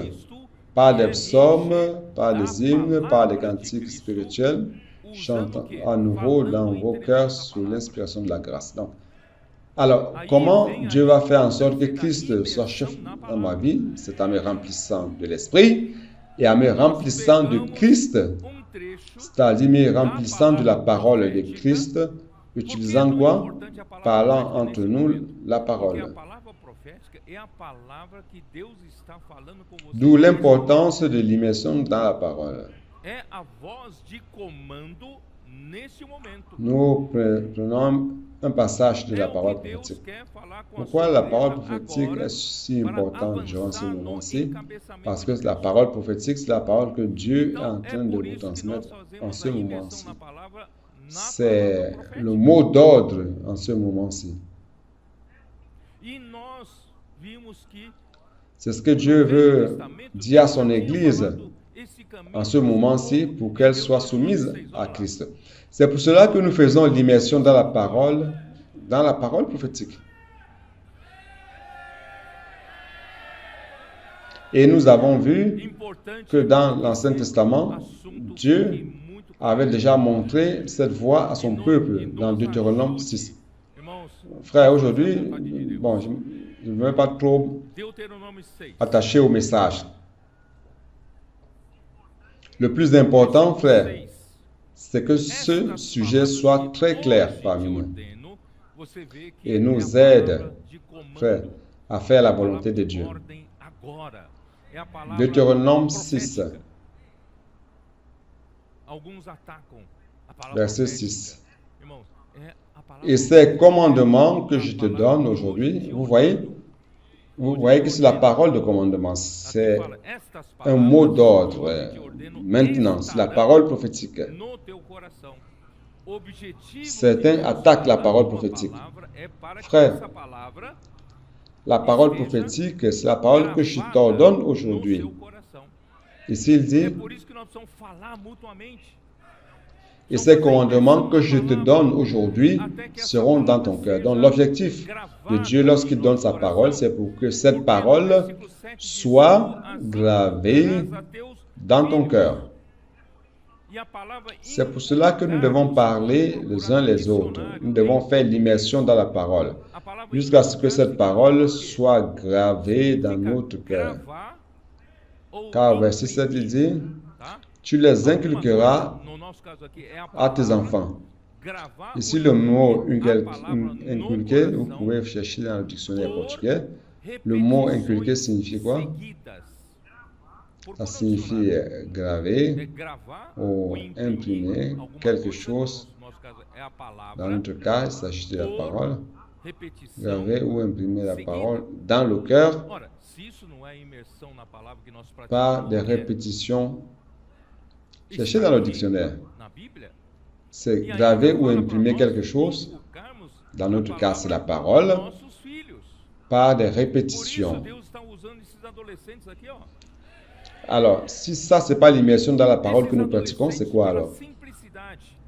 par des psaumes, par des hymnes, par des cantiques spirituels, chantant à nouveau dans vos cœurs sous l'inspiration de la grâce. Donc, alors, comment Dieu va faire en sorte que Christ soit chef dans ma vie? C'est en me remplissant de l'Esprit et en me remplissant de Christ, c'est-à-dire me remplissant de la parole de Christ, utilisant quoi? Parlant entre nous la parole. D'où l'importance de l'immersion dans la parole. Nous prenons un passage de la parole prophétique. Pourquoi la parole prophétique est si importante durant ce moment-ci? Parce que la parole prophétique, c'est la parole que Dieu est en train de vous transmettre en ce moment-ci. C'est le mot d'ordre en ce moment-ci. C'est ce que Dieu veut dire à son Église en ce moment-ci pour qu'elle soit soumise à Christ. C'est pour cela que nous faisons l'immersion dans la parole prophétique. Et nous avons vu que dans l'Ancien Testament, Dieu avait déjà montré cette voie à son peuple dans Deutéronome 6. Frère, aujourd'hui, bon, je ne veux pas trop attacher au message. Le plus important, frère, c'est que ce sujet soit très clair parmi nous et nous aide, frère, à faire la volonté de Dieu. Deutéronome 6, verset 6. Et ces commandements que je te donne aujourd'hui, vous voyez que c'est la parole de commandement, c'est un mot d'ordre. Maintenant, c'est la parole prophétique. Certains attaquent la parole prophétique. Frère, la parole prophétique, c'est la parole que je t'ordonne aujourd'hui. Ici, il dit, et ces commandements que je te donne aujourd'hui seront dans ton cœur. Donc, l'objectif de Dieu lorsqu'il donne sa parole, c'est pour que cette parole soit gravée dans ton cœur. C'est pour cela que nous devons parler les uns les autres. Nous devons faire l'immersion dans la parole, jusqu'à ce que cette parole soit gravée dans notre cœur. Car verset 7, il dit, tu les inculqueras à tes enfants. Ici, le mot inculquer, vous pouvez chercher dans le dictionnaire portugais. Le mot inculquer signifie quoi? Ça signifie graver ou imprimer quelque chose. Dans notre cas, il s'agit de la parole. Graver ou imprimer la parole dans le cœur par des répétitions. Cherchez dans le dictionnaire. C'est graver ou imprimer quelque chose. Dans notre cas, c'est la parole par des répétitions. Alors, si ça, ce n'est pas l'immersion dans la parole que nous pratiquons, c'est quoi alors?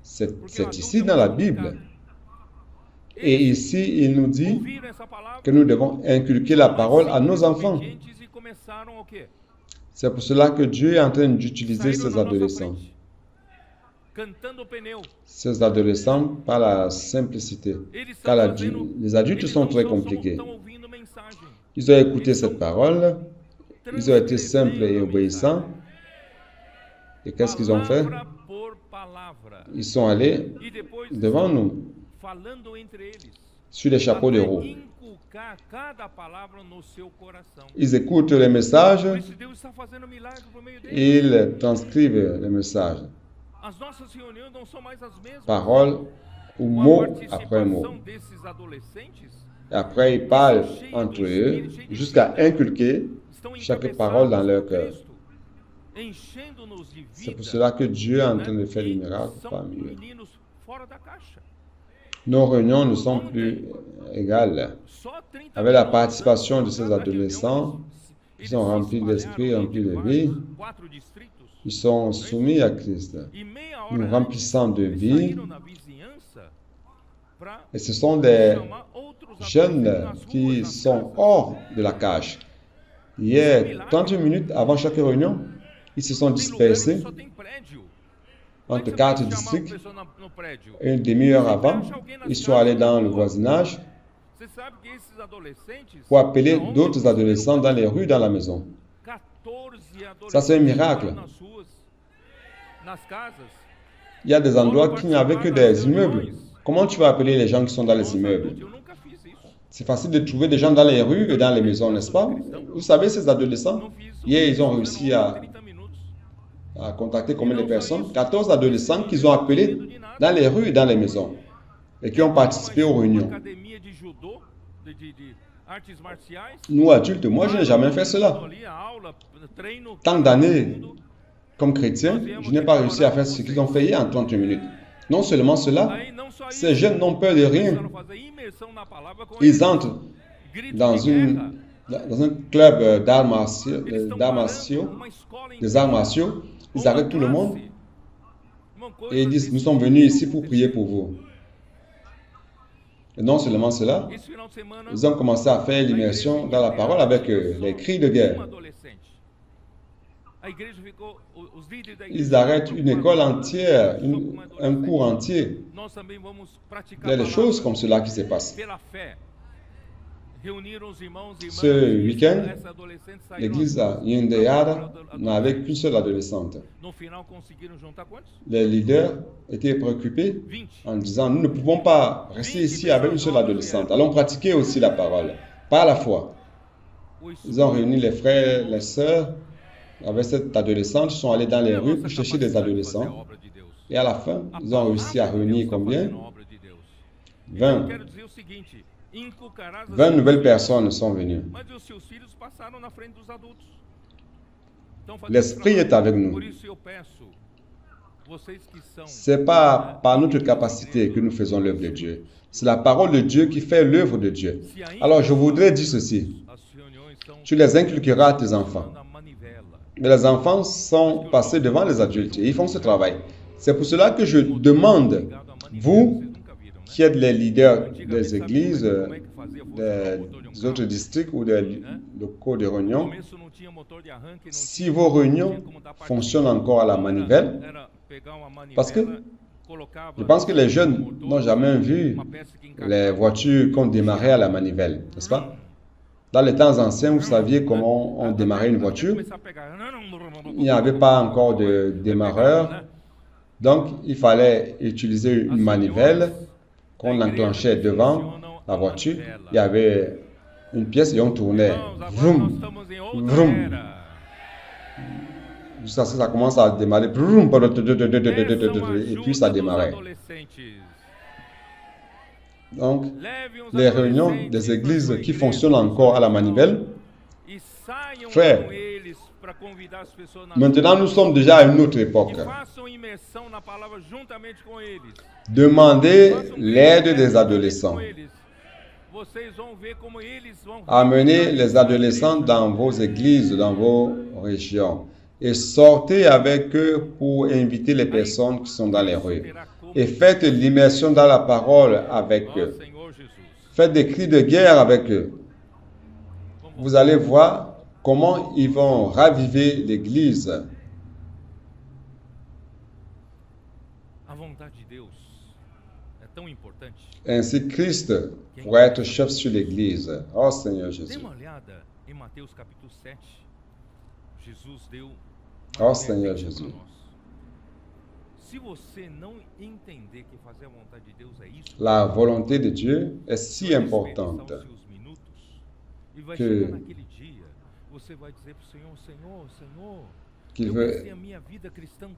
C'est ici dans la Bible. Et ici, il nous dit que nous devons inculquer la parole à nos enfants. C'est pour cela que Dieu est en train d'utiliser ces adolescents. Ces adolescents par la simplicité. Car les adultes sont très compliqués. Ils ont écouté cette parole. Ils ont été simples et obéissants. Et qu'est-ce qu'ils ont fait? Ils sont allés devant nous, sur les chapeaux de roue. Ils écoutent les messages, ils transcrivent les messages. Parole ou mot après mot. Et après, ils parlent entre eux jusqu'à inculquer chaque parole dans leur cœur. C'est pour cela que Dieu est en train de faire des miracles parmi eux. Nos réunions ne sont plus égales. Avec la participation de ces adolescents, ils sont remplis d'esprit, remplis de vie. Ils sont soumis à Christ, nous remplissant de vie. Et ce sont des jeunes qui sont hors de la cage. Hier, 30 minutes avant chaque réunion, ils se sont dispersés entre 4 districts. Une demi-heure avant, ils sont allés dans le voisinage pour appeler d'autres adolescents dans les rues, dans la maison. Ça, c'est un miracle. Il y a des endroits qui n'avaient que des immeubles. Comment tu vas appeler les gens qui sont dans les immeubles? C'est facile de trouver des gens dans les rues et dans les maisons, n'est-ce pas? Vous savez, ces adolescents, hier, ils ont réussi à contacter combien de personnes? 14 adolescents qu'ils ont appelés dans les rues et dans les maisons et qui ont participé aux réunions. Nous, adultes, moi, je n'ai jamais fait cela. Tant d'années comme chrétien, je n'ai pas réussi à faire ce qu'ils ont fait hier en 30 minutes. Non seulement cela, ces jeunes n'ont peur de rien. Ils entrent dans un club d'arts martiaux, des arts martiaux. Ils arrêtent tout le monde et ils disent, nous sommes venus ici pour prier pour vous. Et non seulement cela, ils ont commencé à faire l'immersion dans la parole avec les cris de guerre. Ils arrêtent une école entière, un cours entier. Il y a des choses comme cela qui se passent. Ce week-end, l'église à Yandeyara n'avait qu'une seule adolescente. Les leaders étaient préoccupés en disant, nous ne pouvons pas rester ici avec une seule adolescente. Allons pratiquer aussi la parole, par la foi. Ils ont réuni les frères, les sœurs. Avec cette adolescente, ils sont allés dans les rues pour chercher des adolescents. Et à la fin, ils ont réussi à réunir combien? 20 nouvelles personnes sont venues. L'Esprit est avec nous. Ce n'est pas par notre capacité que nous faisons l'œuvre de Dieu. C'est la parole de Dieu qui fait l'œuvre de Dieu. Alors, je voudrais dire ceci. Tu les inculqueras à tes enfants. Mais les enfants sont passés devant les adultes et ils font ce travail. C'est pour cela que je demande, vous qui êtes les leaders des églises, des autres districts ou des locaux de réunion, si vos réunions fonctionnent encore à la manivelle, Parce que je pense que les jeunes n'ont jamais vu les voitures qu'on démarrait à la manivelle, n'est-ce pas? Dans les temps anciens, vous saviez comment on démarrait une voiture. Il n'y avait pas encore de démarreur. Donc, il fallait utiliser une manivelle qu'on enclenchait devant la voiture. Il y avait une pièce et on tournait. Vroom, vroom. Jusqu'à ce que ça commence à démarrer. Vroom, et puis ça démarrait. Donc, les réunions des églises qui fonctionnent encore à la manivelle, frère, maintenant nous sommes déjà à une autre époque. Demandez l'aide des adolescents. Amenez les adolescents dans vos églises, dans vos régions. Et sortez avec eux pour inviter les personnes qui sont dans les rues. Et faites l'immersion dans la parole avec eux. Faites des cris de guerre avec eux. Vous allez voir comment ils vont raviver l'Église. Ainsi, Christ pourra être chef sur l'Église. Oh Seigneur Jésus. Oh Seigneur Jésus. La volonté de Dieu est si importante que qu'il veut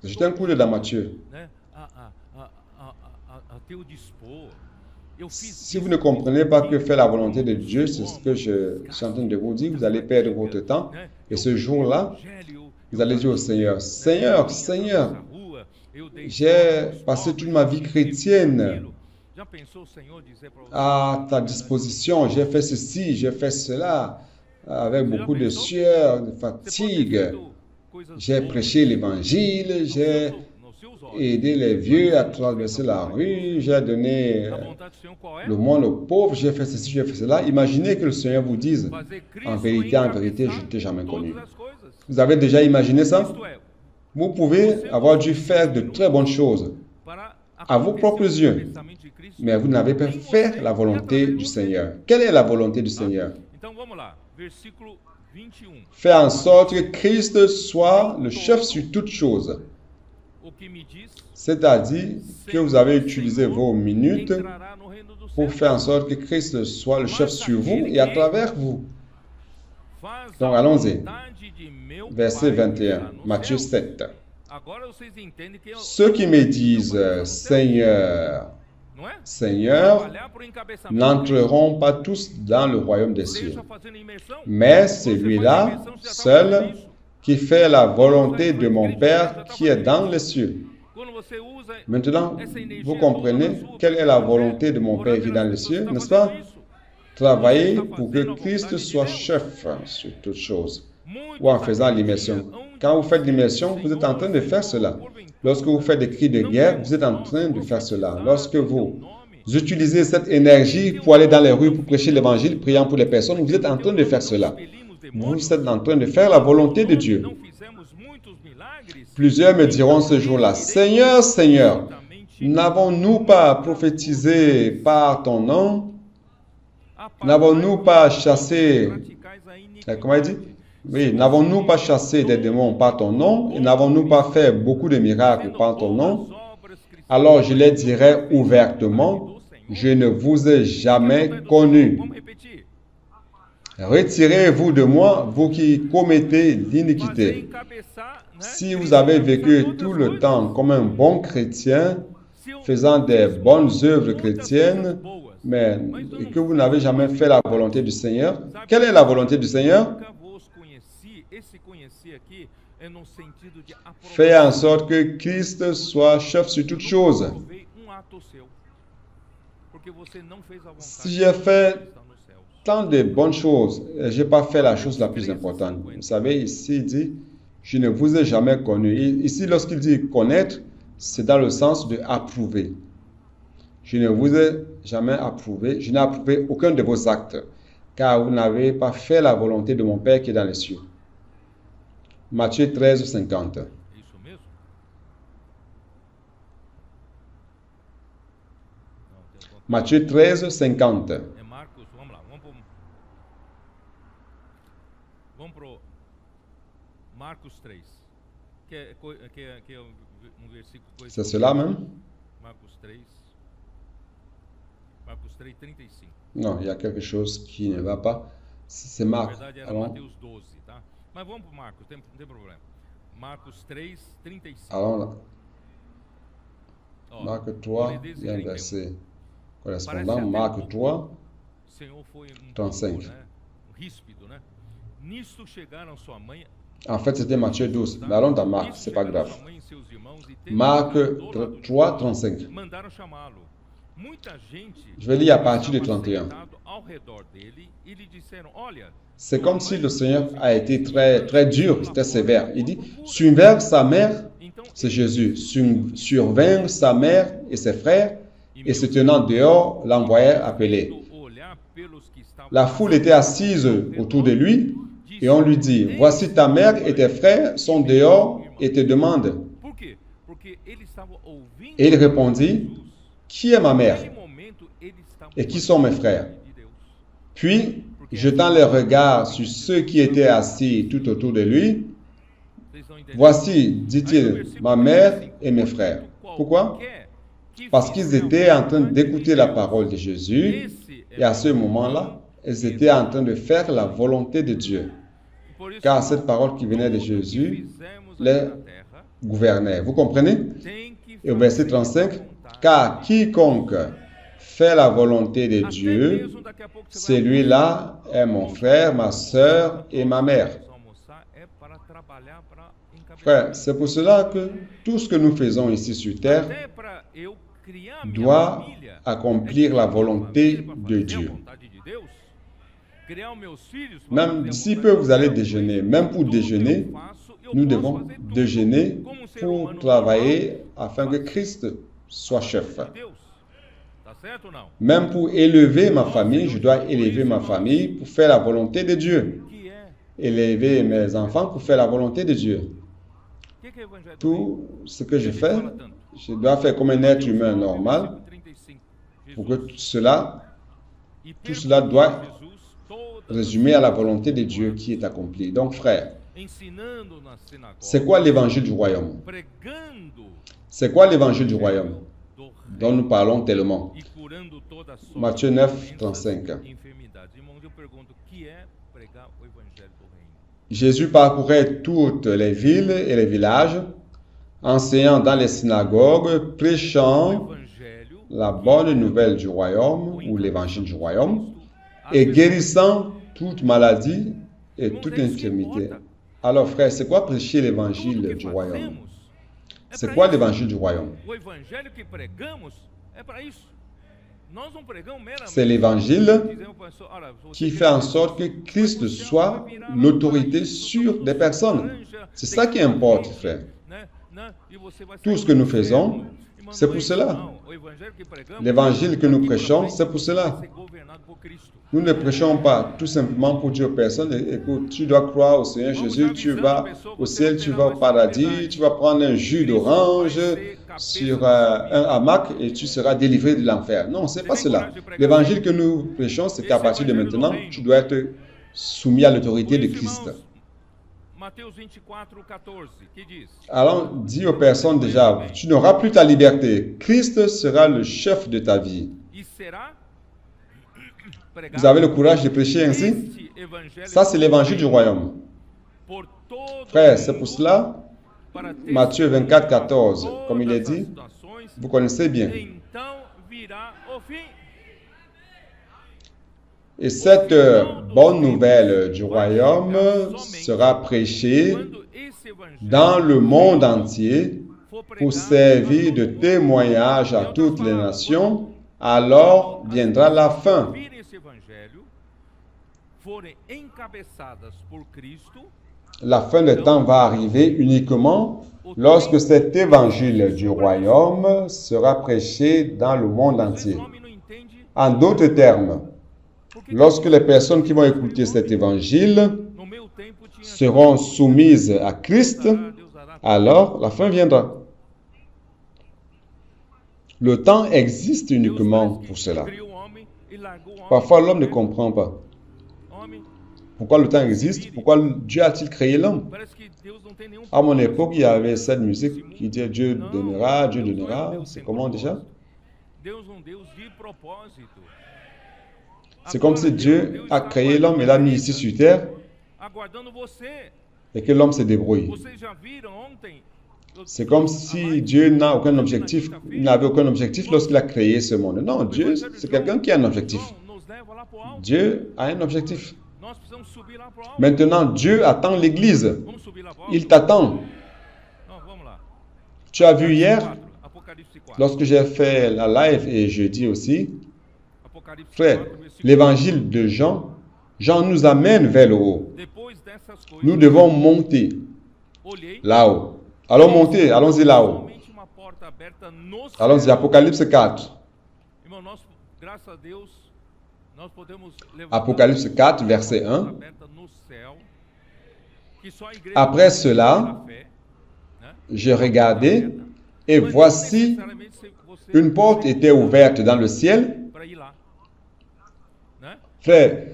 jeter un coup de dans Matthieu. Si vous ne comprenez pas que faire la volonté de Dieu, c'est ce que je suis en train de vous dire, vous allez perdre votre temps. Et ce jour-là, vous allez dire au Seigneur, Seigneur, Seigneur, j'ai passé toute ma vie chrétienne à ta disposition. J'ai fait ceci, j'ai fait cela, avec beaucoup de sueur, de fatigue. J'ai prêché l'évangile, j'ai aidé les vieux à traverser la rue, j'ai donné le monde aux pauvres, j'ai fait ceci, j'ai fait cela. Imaginez que le Seigneur vous dise, en vérité, je ne t'ai jamais connu. Vous avez déjà imaginé ça? Vous pouvez avoir dû faire de très bonnes choses à vos propres yeux, mais vous n'avez pas fait la volonté du Seigneur. Quelle est la volonté du Seigneur? Faire en sorte que Christ soit le chef sur toutes choses. C'est-à-dire que vous avez utilisé vos minutes pour faire en sorte que Christ soit le chef sur vous et à travers vous. Donc allons-y. Verset 21, Matthieu 7. Ceux qui me disent Seigneur, Seigneur, n'entreront pas tous dans le royaume des cieux, mais celui-là seul qui fait la volonté de mon Père qui est dans les cieux. Maintenant, vous comprenez quelle est la volonté de mon Père qui est dans les cieux, n'est-ce pas? Travailler pour que Christ soit chef sur toutes choses, ou en faisant l'immersion. Quand vous faites l'immersion, vous êtes en train de faire cela. Lorsque vous faites des cris de guerre, vous êtes en train de faire cela. Lorsque vous utilisez cette énergie pour aller dans les rues, pour prêcher l'évangile, priant pour les personnes, vous êtes en train de faire cela. Vous êtes en train de faire la volonté de Dieu. Plusieurs me diront ce jour-là, Seigneur, Seigneur, n'avons-nous pas prophétisé par ton nom? N'avons-nous pas chassé, comment il dit? Oui, n'avons-nous pas chassé des démons par ton nom? Et n'avons-nous pas fait beaucoup de miracles par ton nom? Alors je les dirai ouvertement, je ne vous ai jamais connu. Retirez-vous de moi, vous qui commettez l'iniquité. Si vous avez vécu tout le temps comme un bon chrétien, faisant des bonnes œuvres chrétiennes, mais que vous n'avez jamais fait la volonté du Seigneur, quelle est la volonté du Seigneur? Faire en sorte que Christ soit chef sur toutes choses. Si j'ai fait tant de bonnes choses, je n'ai pas fait la chose la plus importante. Vous savez, ici, il dit, je ne vous ai jamais connu. Ici, lorsqu'il dit connaître, c'est dans le sens de approuver. Je ne vous ai jamais approuvé, je n'ai approuvé aucun de vos actes, car vous n'avez pas fait la volonté de mon Père qui est dans les cieux. Matthieu 13, 50. Matthieu 13, 50. É Marcos, vamos lá, vamos pro Marcos 3, que é um versículo... C'est cela même? Marcos 3, 35. Non, il y a quelque chose qui ne va pas. C'est Na Marc. verdade era Allons, Mateus 12, tá? Mas vamos pro Marcos, não tem problema. Marcos 3, 35. allons là. Ó, Marc vou 3, ler desde il y a un 31. verset Parece correspondant. até Marc pouco. 3, O Senhor foi 35. pouco, né? Ríspido, né? Nisto chegaram sua mãe... En fait, c'était Matthieu 12. Mais allons dans Marc, Nisto c'est pas chegaram grave. sua mãe e seus irmãos e tendo Marc chegado do lado de 3, fora, 35. mandaram chamá-lo. Muita gente Je vais lire à partir du estava 31. sentado ao redor dele e lhe disseram: Olha, C'est comme si le Seigneur a été très, très dur, très sévère. Il dit, survint sa mère, então c'est Jésus, survint sa mère et ses frères, et se tenant dehors, l'envoyèrent appeler. olhar pelos que estavam La foule était assise autour de lui, et on lui dit, voici ta mère et tes frères sont dehors et te demandent. Por quê? Porque ele estava ouvindo Et il répondit, qui est ma mère naquele momento ele estava et qui sont mes frères? de Deus. Puis, jetant les regards sur ceux qui étaient assis tout autour de lui, Vocês estão entendendo? voici, dit-il, ma mère et mes frères. Pourquoi? Parce qu'ils étaient en train d'écouter la parole de Jésus, et à ce moment-là, ils étaient en train de faire la volonté de Dieu, Por isso, car cette parole qui venait de Jésus fizemos les aqui na terra, gouvernait. Vous comprenez? tem que Et au verset 35, car quiconque fait la volonté de até Dieu, mesmo daqui a pouco você vai celui-là est mon frère, ma sœur et ma mère. almoçar é para trabalhar para encabeçar. Frère, c'est pour cela que tout ce que nous faisons ici sur terre Até para eu criar minha doit família, accomplir la volonté para de fazer a Dieu. vontade de Deus, criar os meus filhos, para Même fazer a d'ici vontade peu, de vous allez Deus. déjeuner. Même pour Tudo que eu déjeuner, faço, eu nous posso devons fazer tudo déjeuner como um ser pour humano travailler afin que Christ soit chef. normal de Deus. Tá certo ou não? Même pour élever ma famille, je dois élever ma famille pour faire la volonté de Dieu. Que é? Élever mes enfants pour faire la volonté de Dieu. O que é o evangelho do reino? Tout ce que je A gente fais, fala tanto. je dois faire comme un être humain normal Versículo 35. pour que Jesus, tout cela doit Jesus, todas résumer à la volonté de Dieu qui est accomplie. Donc, frère, ensinando na sinagoga, c'est quoi l'évangile du royaume? pregando C'est quoi l'évangile du royaume do dont nous parlons tellement? e curando toda sorte Matthieu de 9, doenças 35. e enfermidades. Irmãos, eu pergunto, o que é pregar o evangelho do reino? Jésus parcourait toutes les villes et les villages, enseignant dans les synagogues, O prêchant evangelho la bonne nouvelle du royaume ou l'évangile du royaume às et pessoas. guérissant toute maladie et Irmãos, toute é isso que infirmité. importa. Alors frère, c'est quoi prêcher Tudo l'évangile que du royaume? fazemos é C'est pra quoi isso. l'évangile du royaume? O evangelho que pregamos é para isso. Nós não pregamos meramente. C'est l'évangile Dizemos para a pessoa, olha, você qui crê fait en em sorte que Jesus, Christ você soit vai virar l'autorité laranja, sur tudo des personnes. laranja, C'est tem ça qui importe, corrente, frère. né? E você vai Tout sair ce que do nous inferno. faisons, Irmão, c'est não é pour isso, cela. não. O evangelho que pregamos, L'évangile que nous daqui pra prêchons, frente, c'est pour cela. vai ser governado por Cristo. Nous ne prêchons pas tout simplement pour dire aux personnes, écoute, tu dois croire au Seigneur Jésus, tu vas au ciel, tu vas au paradis, tu vas prendre un jus d'orange sur un hamac et tu seras délivré de l'enfer. Non, c'est pas cela. L'évangile que nous prêchons, c'est qu'à partir de maintenant, tu dois être soumis à l'autorité de Por isso, Christ. irmãos, Mateus 24, 14, que diz? Alors, dis aux personnes déjà, tu n'auras plus ta liberté. Christ sera le chef de ta vie. E será Vous avez le courage de prêcher ainsi? este evangelho Ça, c'est l'évangile du royaume. por todo Frère, o c'est pour mundo cela, para ter Matthieu 24, 14, comme il est todas dit, as nações, vous connaissez bien. então virá o fim. Et cette bonne nouvelle du royaume sera prêchée Quando esse evangelho dans le monde entier for pour pregado servir de témoignage à toutes les nations, alors viendra la fin. ouvirem esse evangelho, forem encabeçadas por Cristo, La fin des temps va arriver uniquement lorsque cet évangile du royaume sera prêché dans le monde o entier. homem não entende En d'autres termes, porque lorsque les personnes qui vont écouter cet évangile no meu tempo tinha seront soumises à Christ, Deus dará alors la fin viendra. Le temps existe uniquement pour cela. Parfois, l'homme ne comprend pas. Pourquoi le temps existe? Pourquoi Dieu a-t-il créé l'homme? À mon époque, il y avait cette musique qui disait Dieu donnera, Dieu donnera. C'est comment déjà? C'est comme si Dieu a créé l'homme et l'a mis ici sur terre et que l'homme se débrouille. C'est comme si Dieu n'a aucun objectif, il n'avait aucun objectif lorsqu'il a créé ce monde. Non, Dieu, c'est quelqu'un qui a un objectif. Dieu a un objectif. Maintenant, Dieu attend l'Église. Il t'attend. Tu as vu hier, lorsque j'ai fait la live et jeudi aussi, frère, l'évangile de Jean, Jean nous amène vers le haut. Nous devons monter là-haut. Allons monter, allons-y là-haut. Allons-y, Apocalypse 4. Apocalypse 4, verset 1. Après cela, j'ai regardé et voici une porte était ouverte dans le ciel. Frère,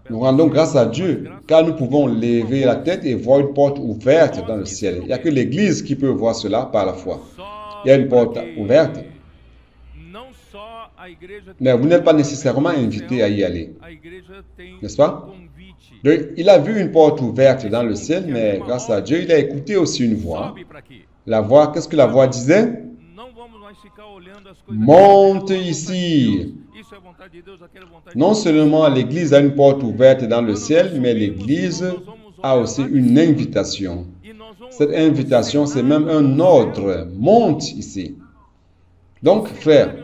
nous rendons grâce à Dieu car nous pouvons lever la tête et voir une porte ouverte dans le ciel. Il n'y a que l'Église qui peut voir cela par la foi. Il y a une porte ouverte. Mais vous n'êtes pas nécessairement invité à y aller. N'est-ce pas? Donc, il a vu une porte ouverte dans le ciel, mais grâce à Dieu, il a écouté aussi une voix. La voix, qu'est-ce que la voix disait? Monte ici. Non seulement l'Église a une porte ouverte dans le ciel, mais l'Église a aussi une invitation. Cette invitation, c'est même un ordre. Monte ici. Donc, frère,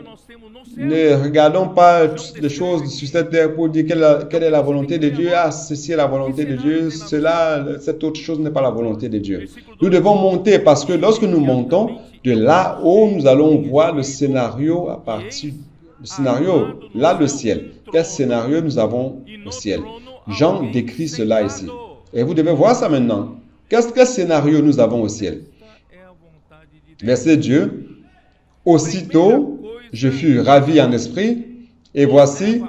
ne regardons pas les choses sur cette terre pour dire quelle est la volonté de Dieu. Ah, ceci est la volonté de Dieu. Cela, cette autre chose n'est pas la volonté de Dieu. Nous devons monter parce que lorsque nous montons, de là-haut, nous allons voir le scénario à partir du scénario, là le ciel. Quel scénario nous avons au ciel? Jean décrit cela ici. Et vous devez voir ça maintenant. Quel scénario nous avons au ciel? Verset Dieu. Aussitôt, je fus ravi en esprit, et voici,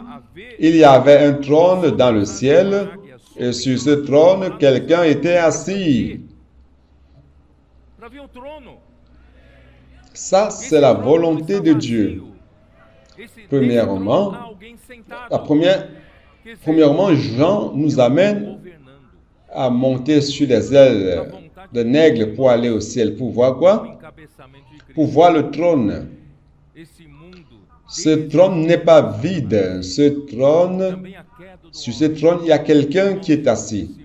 il y avait un trône dans le ciel, et sur ce trône, quelqu'un était assis. Ça, c'est la volonté de Dieu. Premièrement, Jean nous amène à monter sur les ailes d'un aigle pour aller au ciel. Pour voir quoi? Pour voir le trône. Ce trône n'est pas vide. Sur ce trône, il y a quelqu'un qui est assis.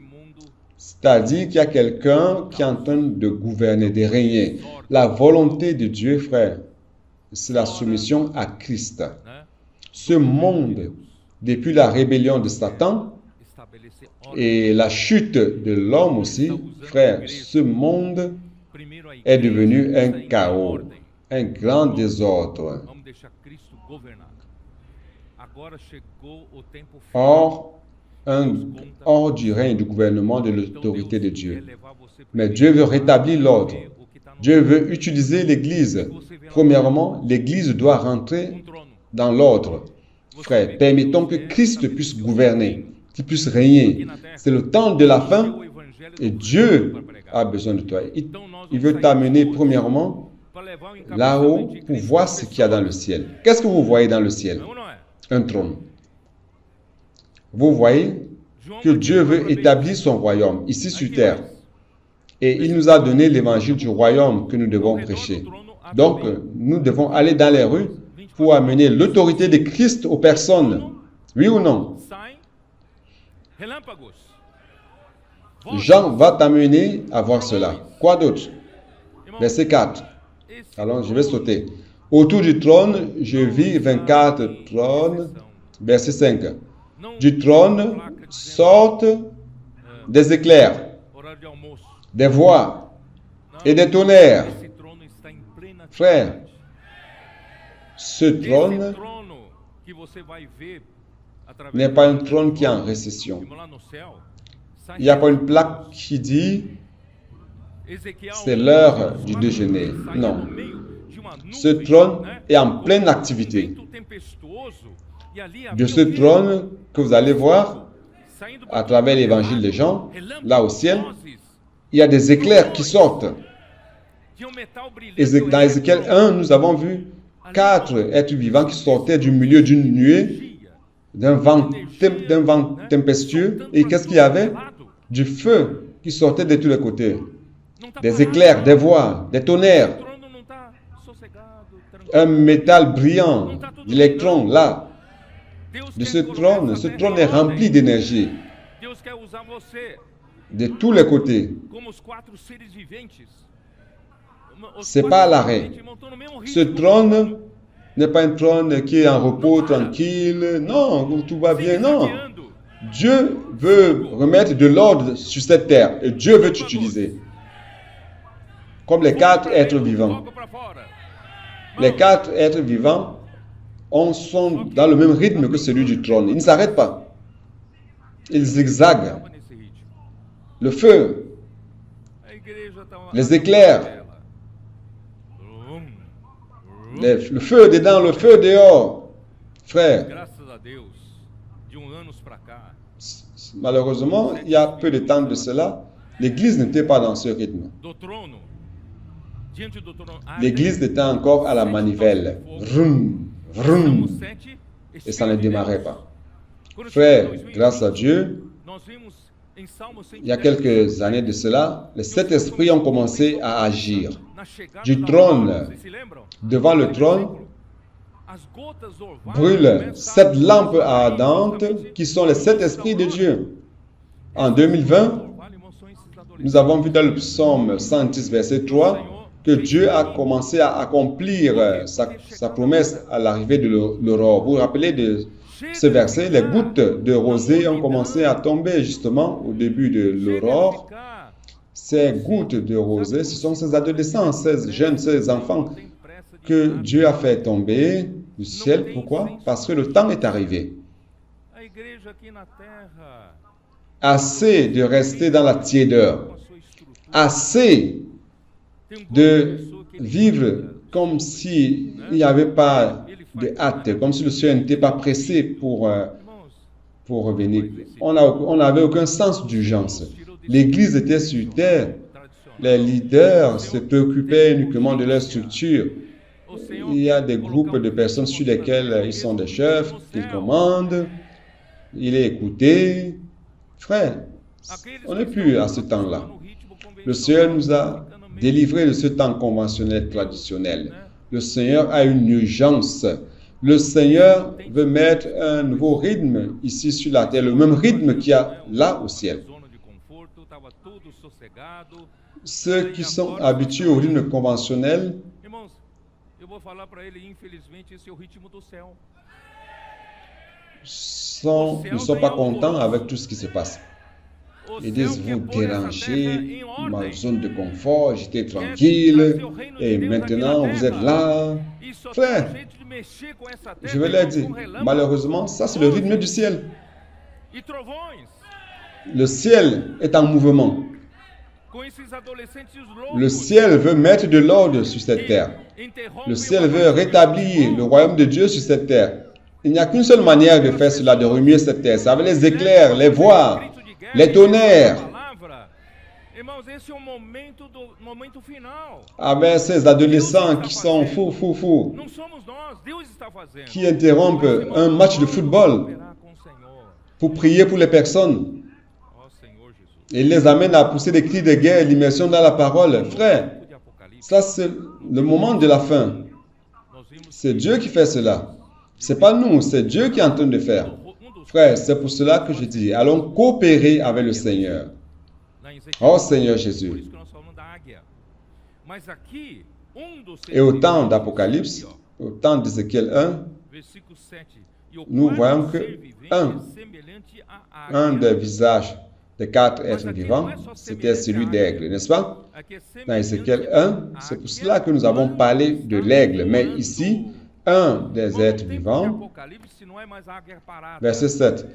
C'est-à-dire qu'il y a quelqu'un qui est en train de gouverner, de régner. La volonté de Dieu, frère, c'est la soumission à Christ. Ce monde, depuis la rébellion de Satan et la chute de l'homme aussi, frère, ce monde est devenu un chaos, un grand désordre. Hors du règne du gouvernement de l'autorité de Dieu. Mais Dieu veut rétablir l'ordre. Dieu veut utiliser l'Église. Premièrement, l'Église doit rentrer dans l'ordre. Frère, permettons que Christ puisse gouverner, qu'il puisse régner. C'est le temps de la fin et Dieu a besoin de toi. Il veut t'amener premièrement là-haut pour voir ce qu'il y a dans le ciel. Qu'est-ce que vous voyez dans le ciel? Un trône. Vous voyez que Dieu veut établir son royaume ici sur terre. Et il nous a donné l'évangile du royaume que nous devons prêcher. Donc, nous devons aller dans les rues pour amener l'autorité de Christ aux personnes. Oui ou non? Jean va t'amener à voir cela. Quoi d'autre? Verset 4. Alors, je vais sauter. Autour du trône, je vis 24 trônes. Verset 5. Du trône sortent des éclairs, des voix et des tonnerres. Frère, ce trône n'est pas un trône qui est en récession. Il n'y a pas une plaque qui dit c'est l'heure du déjeuner. Non. Ce trône est en pleine activité. De ce trône que vous allez voir à travers l'évangile de Jean, là au ciel, il y a des éclairs qui sortent. Et dans Ézéchiel 1, nous avons vu 4 êtres vivants qui sortaient du milieu d'une nuée, d'un vent tempestueux. Et qu'est-ce qu'il y avait? Du feu qui sortait de tous les côtés. Des éclairs, des voix, des tonnerres. Un métal brillant, d'électrons, là. De ce trône est rempli d'énergie. De tous les côtés. C'est pas à l'arrêt. Ce trône n'est pas un trône qui est en repos, tranquille. Non, tout va bien. Non. Dieu veut remettre de l'ordre sur cette terre. Et Dieu veut t'utiliser. Comme les 4 êtres vivants. Les 4 êtres vivants sont dans le même rythme que celui du trône. Ils ne s'arrêtent pas. Ils zigzaguent. Le feu, les éclairs, le feu dedans, le feu dehors. Frère, malheureusement, il y a peu de temps de cela, l'Église n'était pas dans ce rythme. L'Église était encore à la manivelle. Vroom, vroom. Et ça ne démarrait pas. Frère, grâce à Dieu, il y a quelques années de cela, les 7 esprits ont commencé à agir. Du trône, devant le trône, brûlent 7 lampes ardentes qui sont les 7 esprits de Dieu. En 2020, nous avons vu dans le psaume 110, verset 3, que Dieu a commencé à accomplir sa promesse à l'arrivée de l'aurore. Vous vous rappelez de ce verset? Les gouttes de rosée ont commencé à tomber justement au début de l'aurore. Ces gouttes de rosée, ce sont ces adolescents, ces jeunes, ces enfants que Dieu a fait tomber du ciel. Pourquoi? Parce que le temps est arrivé. Assez de rester dans la tiédeur. Assez de vivre comme s'il n'y avait pas de hâte, comme si le Seigneur n'était pas pressé pour revenir. On n'avait aucun sens d'urgence. L'Église était sur terre. Les leaders se préoccupaient uniquement de leur structure. Il y a des groupes de personnes sur lesquels ils sont des chefs, qu'ils commandent. Il est écouté. Frère, on n'est plus à ce temps-là. Le Seigneur nous a délivrés de ce temps conventionnel traditionnel. Le Seigneur a une urgence. Le Seigneur veut mettre un nouveau rythme ici sur la terre, le même rythme qu'il y a là au ciel. Ceux qui sont habitués au rythme conventionnel ne sont pas contents avec tout ce qui se passe. Ils disent, vous dérangez ma zone de confort, j'étais tranquille, et maintenant vous êtes là. Frère, je vais leur dire, malheureusement, ça c'est le rythme du ciel. Le ciel est en mouvement. Le ciel veut mettre de l'ordre sur cette terre. Le ciel veut rétablir le royaume de Dieu sur cette terre. Il n'y a qu'une seule manière de faire cela, de remuer cette terre. C'est avec les éclairs, les voix, les tonnerres. Avec ces adolescents qui sont fous, qui interrompent un match de football pour prier pour les personnes. Et les amènent à pousser des cris de guerre, l'immersion dans la parole. Frère, ça c'est le moment de la fin. C'est Dieu qui fait cela. Ce n'est pas nous, c'est Dieu qui est en train de faire. Frère, c'est pour cela que je dis, allons coopérer avec le Seigneur. Oh Seigneur Jésus. Et au temps d'Apocalypse, au temps d'Ézéchiel 1, nous voyons que un des visages des 4 êtres vivants, c'était celui d'aigle, n'est-ce pas? Dans Ézéchiel 1, c'est pour cela que nous avons parlé de l'aigle. Mais ici, un des êtres vivants, verset 7.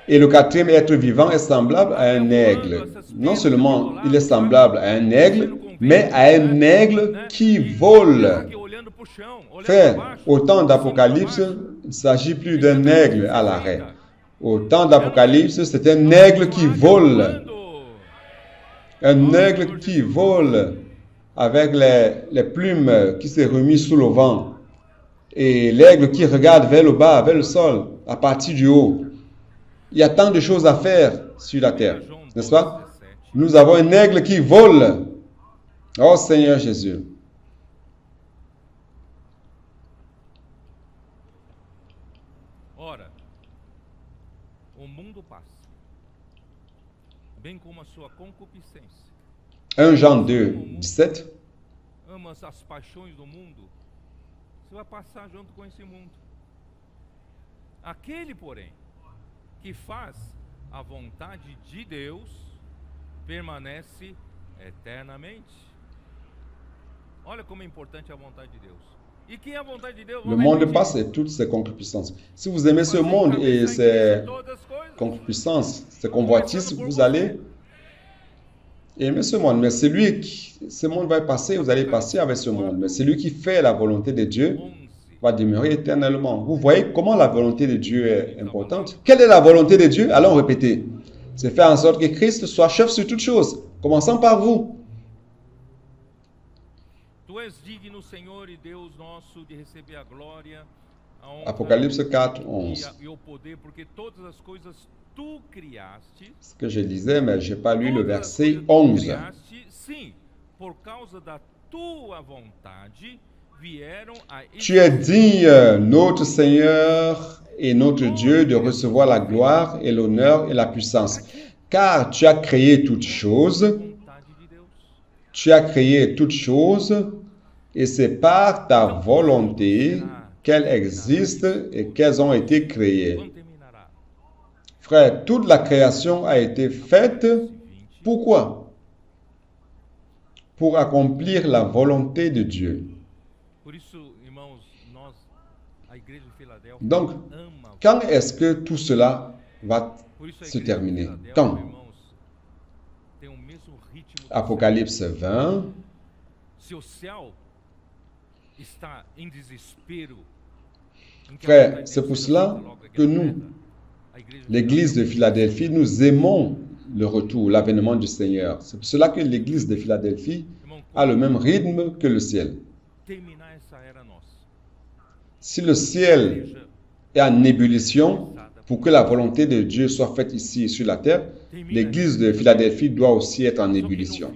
Et le quatrième être vivant est semblable à un aigle. Non seulement il est semblable à un aigle, mais à un aigle qui vole. Frère, au temps d'Apocalypse, il ne s'agit plus d'un aigle à l'arrêt. Au temps d'Apocalypse, c'est un aigle qui vole. Un aigle qui vole avec les plumes qui s'est remis sous le vent. Et l'aigle qui regarde vers le bas, vers le sol, à partir du haut. Il y a tant de choses à faire sur la terre, n'est-ce pas? Nous avons un aigle qui vole. Oh Seigneur Jésus. Ora, o mundo passa, bem como a sua concupiscência. 1 Jean 2, 17. Amas as paixões do mundo, você vai passar junto com esse mundo. Aquele, porém, que faz a vontade de Deus, permanece eternamente. Olha como é importante a vontade de Deus. E quem é a vontade de Deus? Le monde passe et toutes ses concupiscences. Si vous aimez ce monde et ses concupiscences, ses convoitises, vous allez aimer ce monde. Mais ce monde va passer, vous allez passer avec ce monde. Mais celui qui fait la volonté de Dieu va demeurer éternellement. Vous voyez comment la volonté de Dieu est importante? Quelle est la volonté de Dieu? Allons répéter. C'est faire en sorte que Christ soit chef sur toutes choses, commençant par vous. Apocalypse 4, 11. Ce que je disais, mais je n'ai pas lu le verset 11. Tu es digne, notre Seigneur et notre Dieu, de recevoir la gloire et l'honneur et la puissance, car tu as créé toutes choses. Tu as créé toutes choses et c'est par ta volonté qu'elles existent et qu'elles ont été créées. Frère, toute la création a été faite. Pourquoi? Pour accomplir la volonté de Dieu. Donc, quand est-ce que tout cela va se terminer? Quand? Apocalypse 20. Frère, c'est pour cela que nous, l'Église de Philadelphie, nous aimons le retour, l'avènement du Seigneur. C'est pour cela que l'Église de Philadelphie a le même rythme que le ciel. Si le ciel est en ébullition pour que la volonté de Dieu soit faite ici sur la terre, l'Église de Philadelphie doit aussi être en ébullition.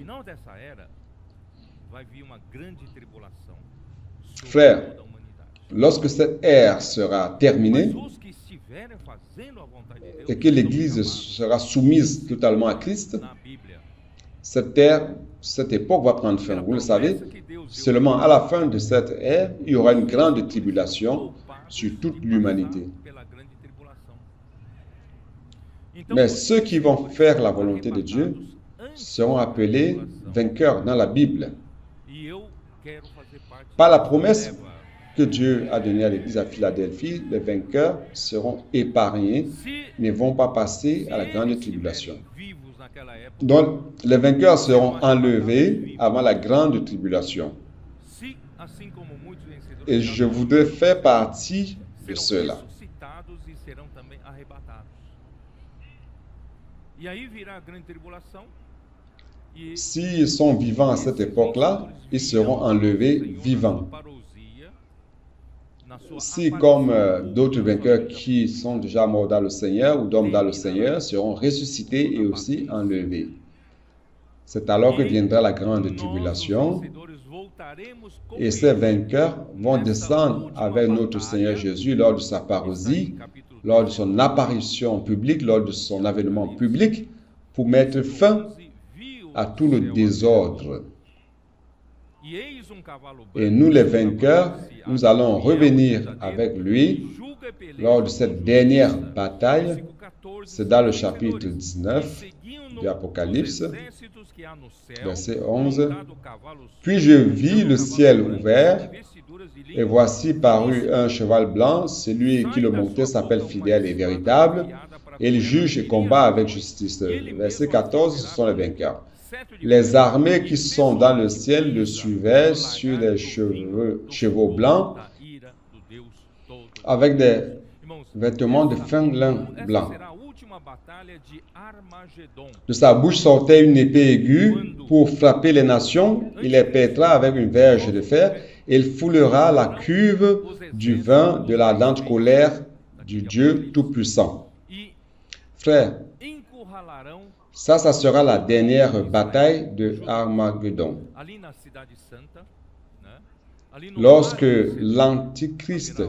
Frère, lorsque cette ère sera terminée et que l'Église sera soumise totalement à Christ, cette époque va prendre fin. Vous le savez, seulement à la fin de cette ère, il y aura une grande tribulation sur toute l'humanité. Mais ceux qui vont faire la volonté de Dieu seront appelés vainqueurs dans la Bible. Par la promesse que Dieu a donnée à l'Église à Philadelphie, les vainqueurs seront épargnés, ne vont pas passer à la grande tribulation. Donc, les vainqueurs seront enlevés avant la grande tribulation. Et je voudrais faire partie de ceux-là. S'ils sont vivants à cette époque-là, ils seront enlevés vivants. Si, comme d'autres vainqueurs qui sont déjà morts dans le Seigneur ou dorment dans le Seigneur, seront ressuscités et aussi enlevés. C'est alors que viendra la grande tribulation et ces vainqueurs vont descendre avec notre Seigneur Jésus lors de sa parousie, lors de son apparition publique, lors de son avènement public, pour mettre fin à tout le désordre. Et nous, les vainqueurs, nous allons revenir avec lui lors de cette dernière bataille. C'est dans le chapitre 19 de l'Apocalypse, verset 11. Puis je vis le ciel ouvert, et voici parut un cheval blanc. Celui qui le montait s'appelle Fidèle et Véritable, et ils jugent et combattent avec justice. Verset 14, ce sont les vainqueurs. Les armées qui sont dans le ciel le suivaient sur des chevaux blancs avec des vêtements de fin lin blanc. De sa bouche sortait une épée aiguë pour frapper les nations. Il les pètera avec une verge de fer et il foulera la cuve du vin de la l'ardente colère du Dieu Tout-Puissant. Frère, ça sera la dernière bataille de Armageddon. Lorsque l'Antichrist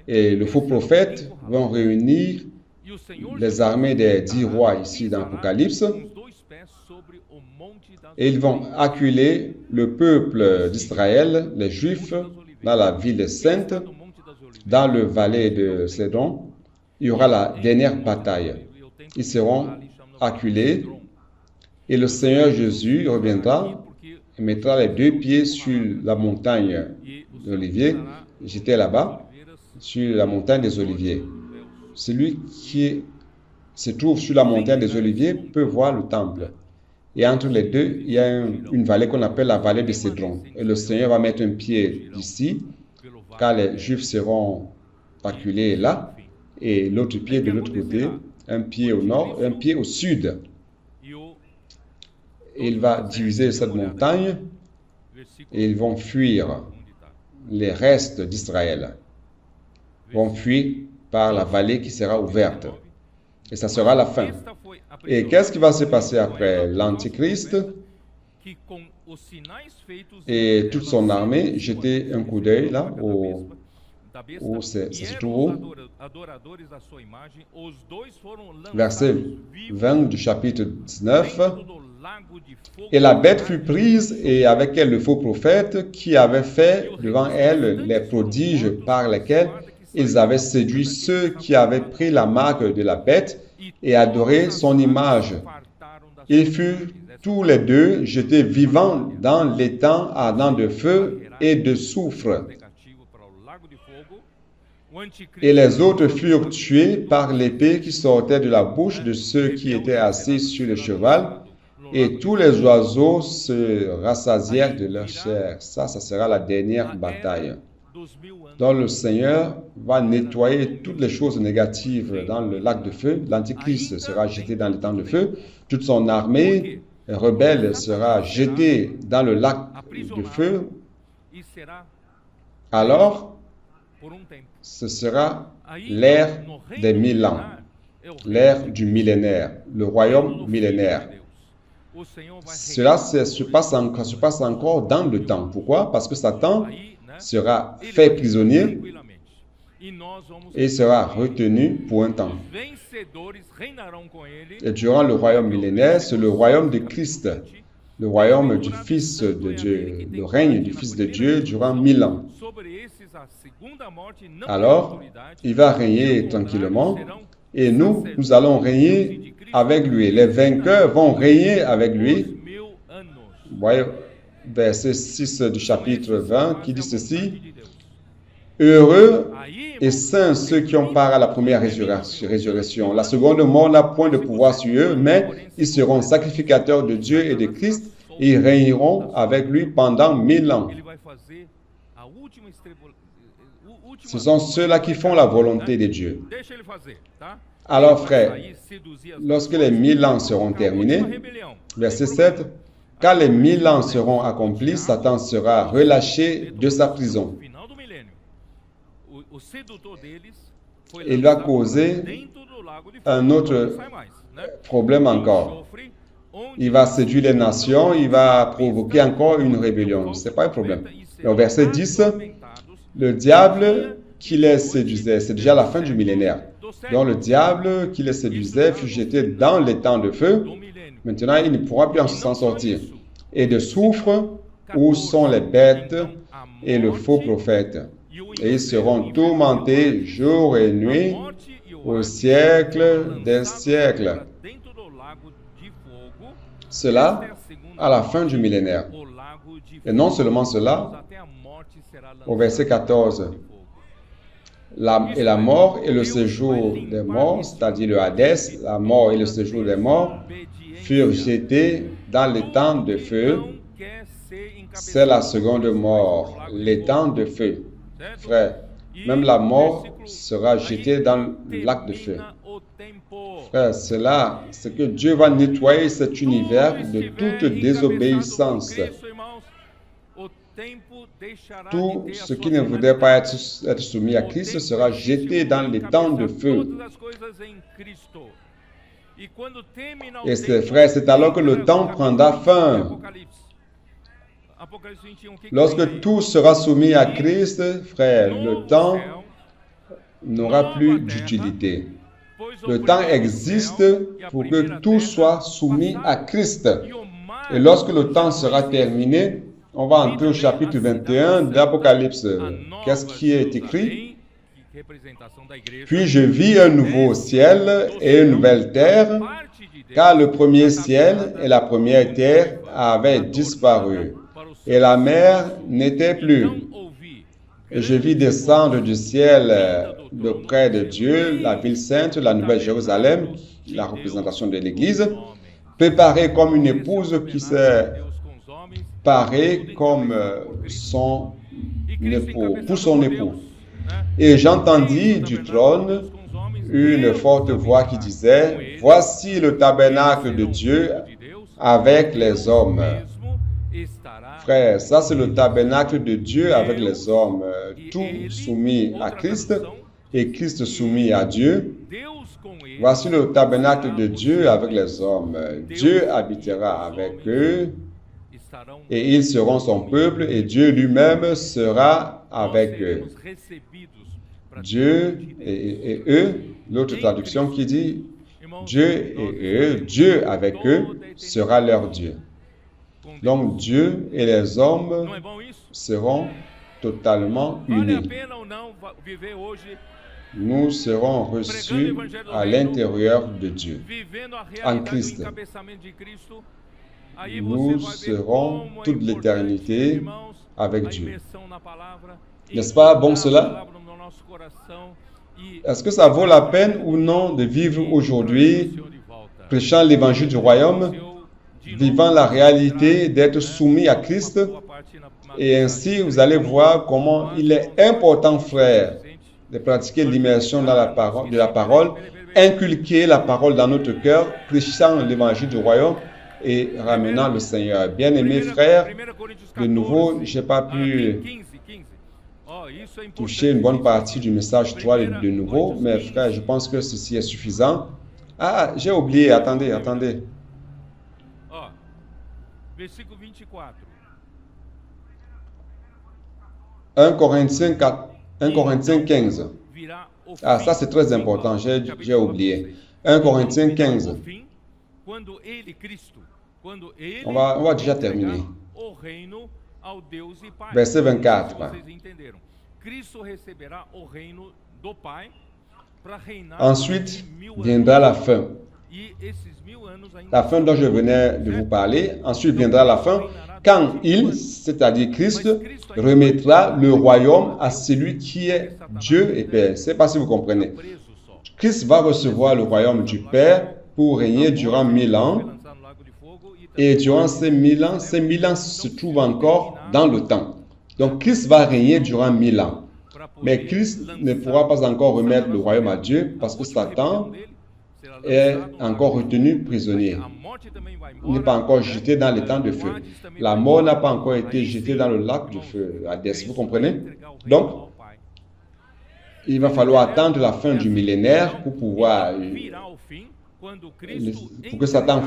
et le faux prophète vont réunir les armées des 10 rois ici dans l'Apocalypse, et ils vont acculer le peuple d'Israël, les Juifs, dans la ville sainte, dans le vallée de Cédron. Il y aura la dernière bataille. Ils seront acculés et le Seigneur Jésus reviendra et mettra les 2 pieds sur la montagne d'Olivier. J'étais là-bas, sur la montagne des Oliviers. Celui qui se trouve sur la montagne des Oliviers peut voir le temple. Et entre les deux, il y a une vallée qu'on appelle la vallée de Cédron. Et le Seigneur va mettre un pied ici, car les Juifs seront acculés là, et l'autre pied de l'autre côté, un pied au nord, un pied au sud. Et il va diviser cette montagne, et ils vont fuir. Les restes d'Israël vont fuir par la vallée qui sera ouverte. Et ça sera la fin. Et qu'est-ce qui va se passer après l'Antichrist et toute son armée? Jetez un coup d'œil là où ça se trouve. Verset 20 du chapitre 19. Et la bête fut prise, et avec elle le faux prophète, qui avait fait devant elle les prodiges par lesquels ils avaient séduit ceux qui avaient pris la marque de la bête et adoré son image. Ils furent tous les deux jetés vivants dans l'étang ardent de feu et de soufre. Et les autres furent tués par l'épée qui sortait de la bouche de ceux qui étaient assis sur le cheval, et tous les oiseaux se rassasièrent de leur chair. Ça sera la dernière bataille. Donc le Seigneur va nettoyer toutes les choses négatives dans le lac de feu. L'Antichrist sera jeté dans le temps de feu. Toute son armée rebelle sera jetée dans le lac de feu. Alors, ce sera l'ère des 1000 ans, l'ère du millénaire, le royaume millénaire. Cela se passe encore dans le temps. Pourquoi? Parce que Satan sera fait prisonnier et sera retenu pour un temps. Et durant le royaume millénaire, c'est le royaume de Christ, le royaume du Fils de Dieu, le règne du Fils de Dieu durant 1000 ans. Alors, il va régner tranquillement et nous allons régner avec lui. Les vainqueurs vont régner avec lui. Vous voyez, verset 6 du chapitre 20 qui dit ceci: Heureux et saints ceux qui ont part à la première résurrection. La seconde mort n'a point de pouvoir sur eux, mais ils seront sacrificateurs de Dieu et de Christ et ils régneront avec lui pendant 1000 ans. Ce sont ceux-là qui font la volonté de Dieu. Alors, frère, lorsque les 1000 ans seront terminés, verset 7, quand les 1000 ans seront accomplis, Satan sera relâché de sa prison. Il va causer un autre problème encore. Il va séduire les nations, il va provoquer encore une rébellion. Ce n'est pas un problème. Au verset 10, le diable qui les séduisait, c'est déjà la fin du millénaire. Donc le diable qui les séduisait fut jeté dans les temps de feu. Maintenant, il ne pourra plus s'en sortir. Et de soufre, où sont les bêtes et le faux prophète. Et ils seront tourmentés jour et nuit au siècle des siècles. Cela à la fin du millénaire. Et non seulement cela, au verset 14, la mort et le séjour des morts, c'est-à-dire le Hadès, la mort et le séjour des morts, furent jetés dans les temps de feu. C'est la seconde mort, les temps de feu. Frère, même la mort sera jetée dans le lac de feu. Frère, c'est là, c'est que Dieu va nettoyer cet univers de toute désobéissance. Tout ce qui ne voudrait pas être soumis à Christ sera jeté dans les temps de feu. Et frère, c'est alors que le temps prendra fin. Lorsque tout sera soumis à Christ, frère, le temps n'aura plus d'utilité. Le temps existe pour que tout soit soumis à Christ. Et lorsque le temps sera terminé, on va entrer au chapitre 21 d'Apocalypse. Qu'est-ce qui est écrit? Puis je vis un nouveau ciel et une nouvelle terre, car le premier ciel et la première terre avaient disparu, et la mer n'était plus. Et je vis descendre du ciel de près de Dieu, la ville sainte, la nouvelle Jérusalem, la représentation de l'Église, préparée comme une épouse qui s'est parée comme son époux, pour son époux. Et j'entendis du trône une forte voix qui disait, « Voici le tabernacle de Dieu avec les hommes. » Frère, ça c'est le tabernacle de Dieu avec les hommes, tout soumis à Christ et Christ soumis à Dieu. Voici le tabernacle de Dieu avec les hommes. Dieu habitera avec eux et ils seront son peuple et Dieu lui-même sera avec eux. Dieu et eux, l'autre traduction qui dit Dieu et eux, Dieu avec eux sera leur Dieu. Donc Dieu et les hommes seront totalement unis. Nous serons reçus à l'intérieur de Dieu, en Christ. Nous serons toute l'éternité avec Dieu. N'est-ce pas bon cela? Est-ce que ça vaut la peine ou non de vivre aujourd'hui, prêchant l'évangile du royaume, vivant la réalité d'être soumis à Christ? Et ainsi, vous allez voir comment il est important, frère, de pratiquer l'immersion dans de la parole, inculquer la parole dans notre cœur, prêchant l'évangile du royaume et ramenant le Seigneur. Bien-aimés frères, de nouveau, je n'ai pas pu toucher une bonne partie du message 3 de nouveau, mais frère, je pense que ceci est suffisant. Ah, j'ai oublié, attendez. 1 Corinthiens 15. Ah, ça c'est très important, j'ai oublié. 1 Corinthiens 15. On va déjà terminer. Verset 24. Ensuite viendra la fin. La fin dont je venais de vous parler. Ensuite viendra la fin, quand il, c'est-à-dire Christ, remettra le royaume à celui qui est Dieu et Père. Je ne sais pas si vous comprenez. Christ va recevoir le royaume du Père pour régner durant 1000 ans. Et durant ces 1000 ans se trouvent encore dans le temps. Donc Christ va régner durant 1000 ans. Mais Christ ne pourra pas encore remettre le royaume à Dieu parce que Satan est encore retenu prisonnier. Il n'est pas encore jeté dans les temps de feu. La mort n'a pas encore été jetée dans le lac de feu. Vous comprenez? Donc, il va falloir attendre la fin du millénaire pour que Satan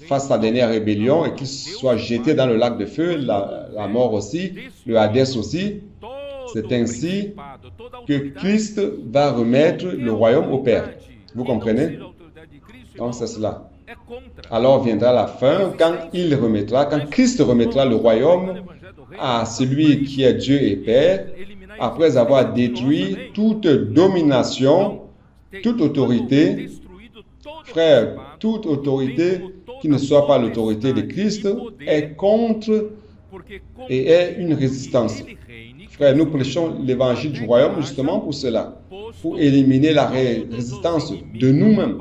fasse sa dernière rébellion et qu'il soit jeté dans le lac de feu, la mort aussi, le Hadès aussi. C'est ainsi que Christ va remettre le royaume au Père. Vous comprenez? Donc c'est cela. Alors viendra la fin quand Christ remettra le royaume à celui qui est Dieu et Père, après avoir détruit toute domination, toute autorité. Frère, toute autorité qui ne soit pas l'autorité de Christ est contre et est une résistance. Frère, nous prêchons l'évangile du royaume justement pour cela, pour éliminer la résistance de nous-mêmes.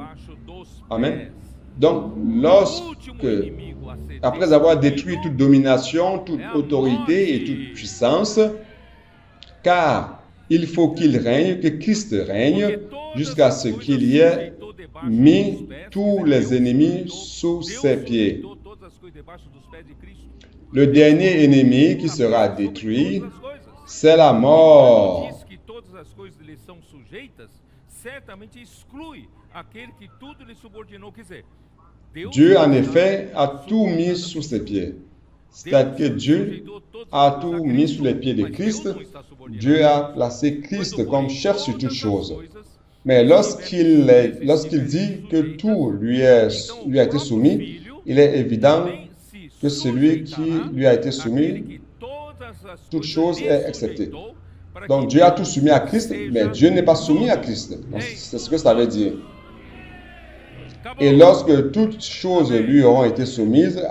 Amen. Donc, après avoir détruit toute domination, toute autorité et toute puissance, car il faut qu'il règne, que Christ règne, jusqu'à ce qu'il y ait mis tous les ennemis sous ses pieds. Le dernier ennemi qui sera détruit, c'est la mort. Dieu, en effet, a tout mis sous ses pieds. C'est-à-dire que Dieu a tout mis sous les pieds de Christ. Dieu a placé Christ comme chef sur toutes choses. Mais lorsqu'il dit que tout lui a été soumis, il est évident que celui qui lui a été soumis, toute chose est acceptée. Donc Dieu a tout soumis à Christ, mais Dieu n'est pas soumis à Christ. C'est ce que ça veut dire. Et lorsque toutes choses lui auront été soumises,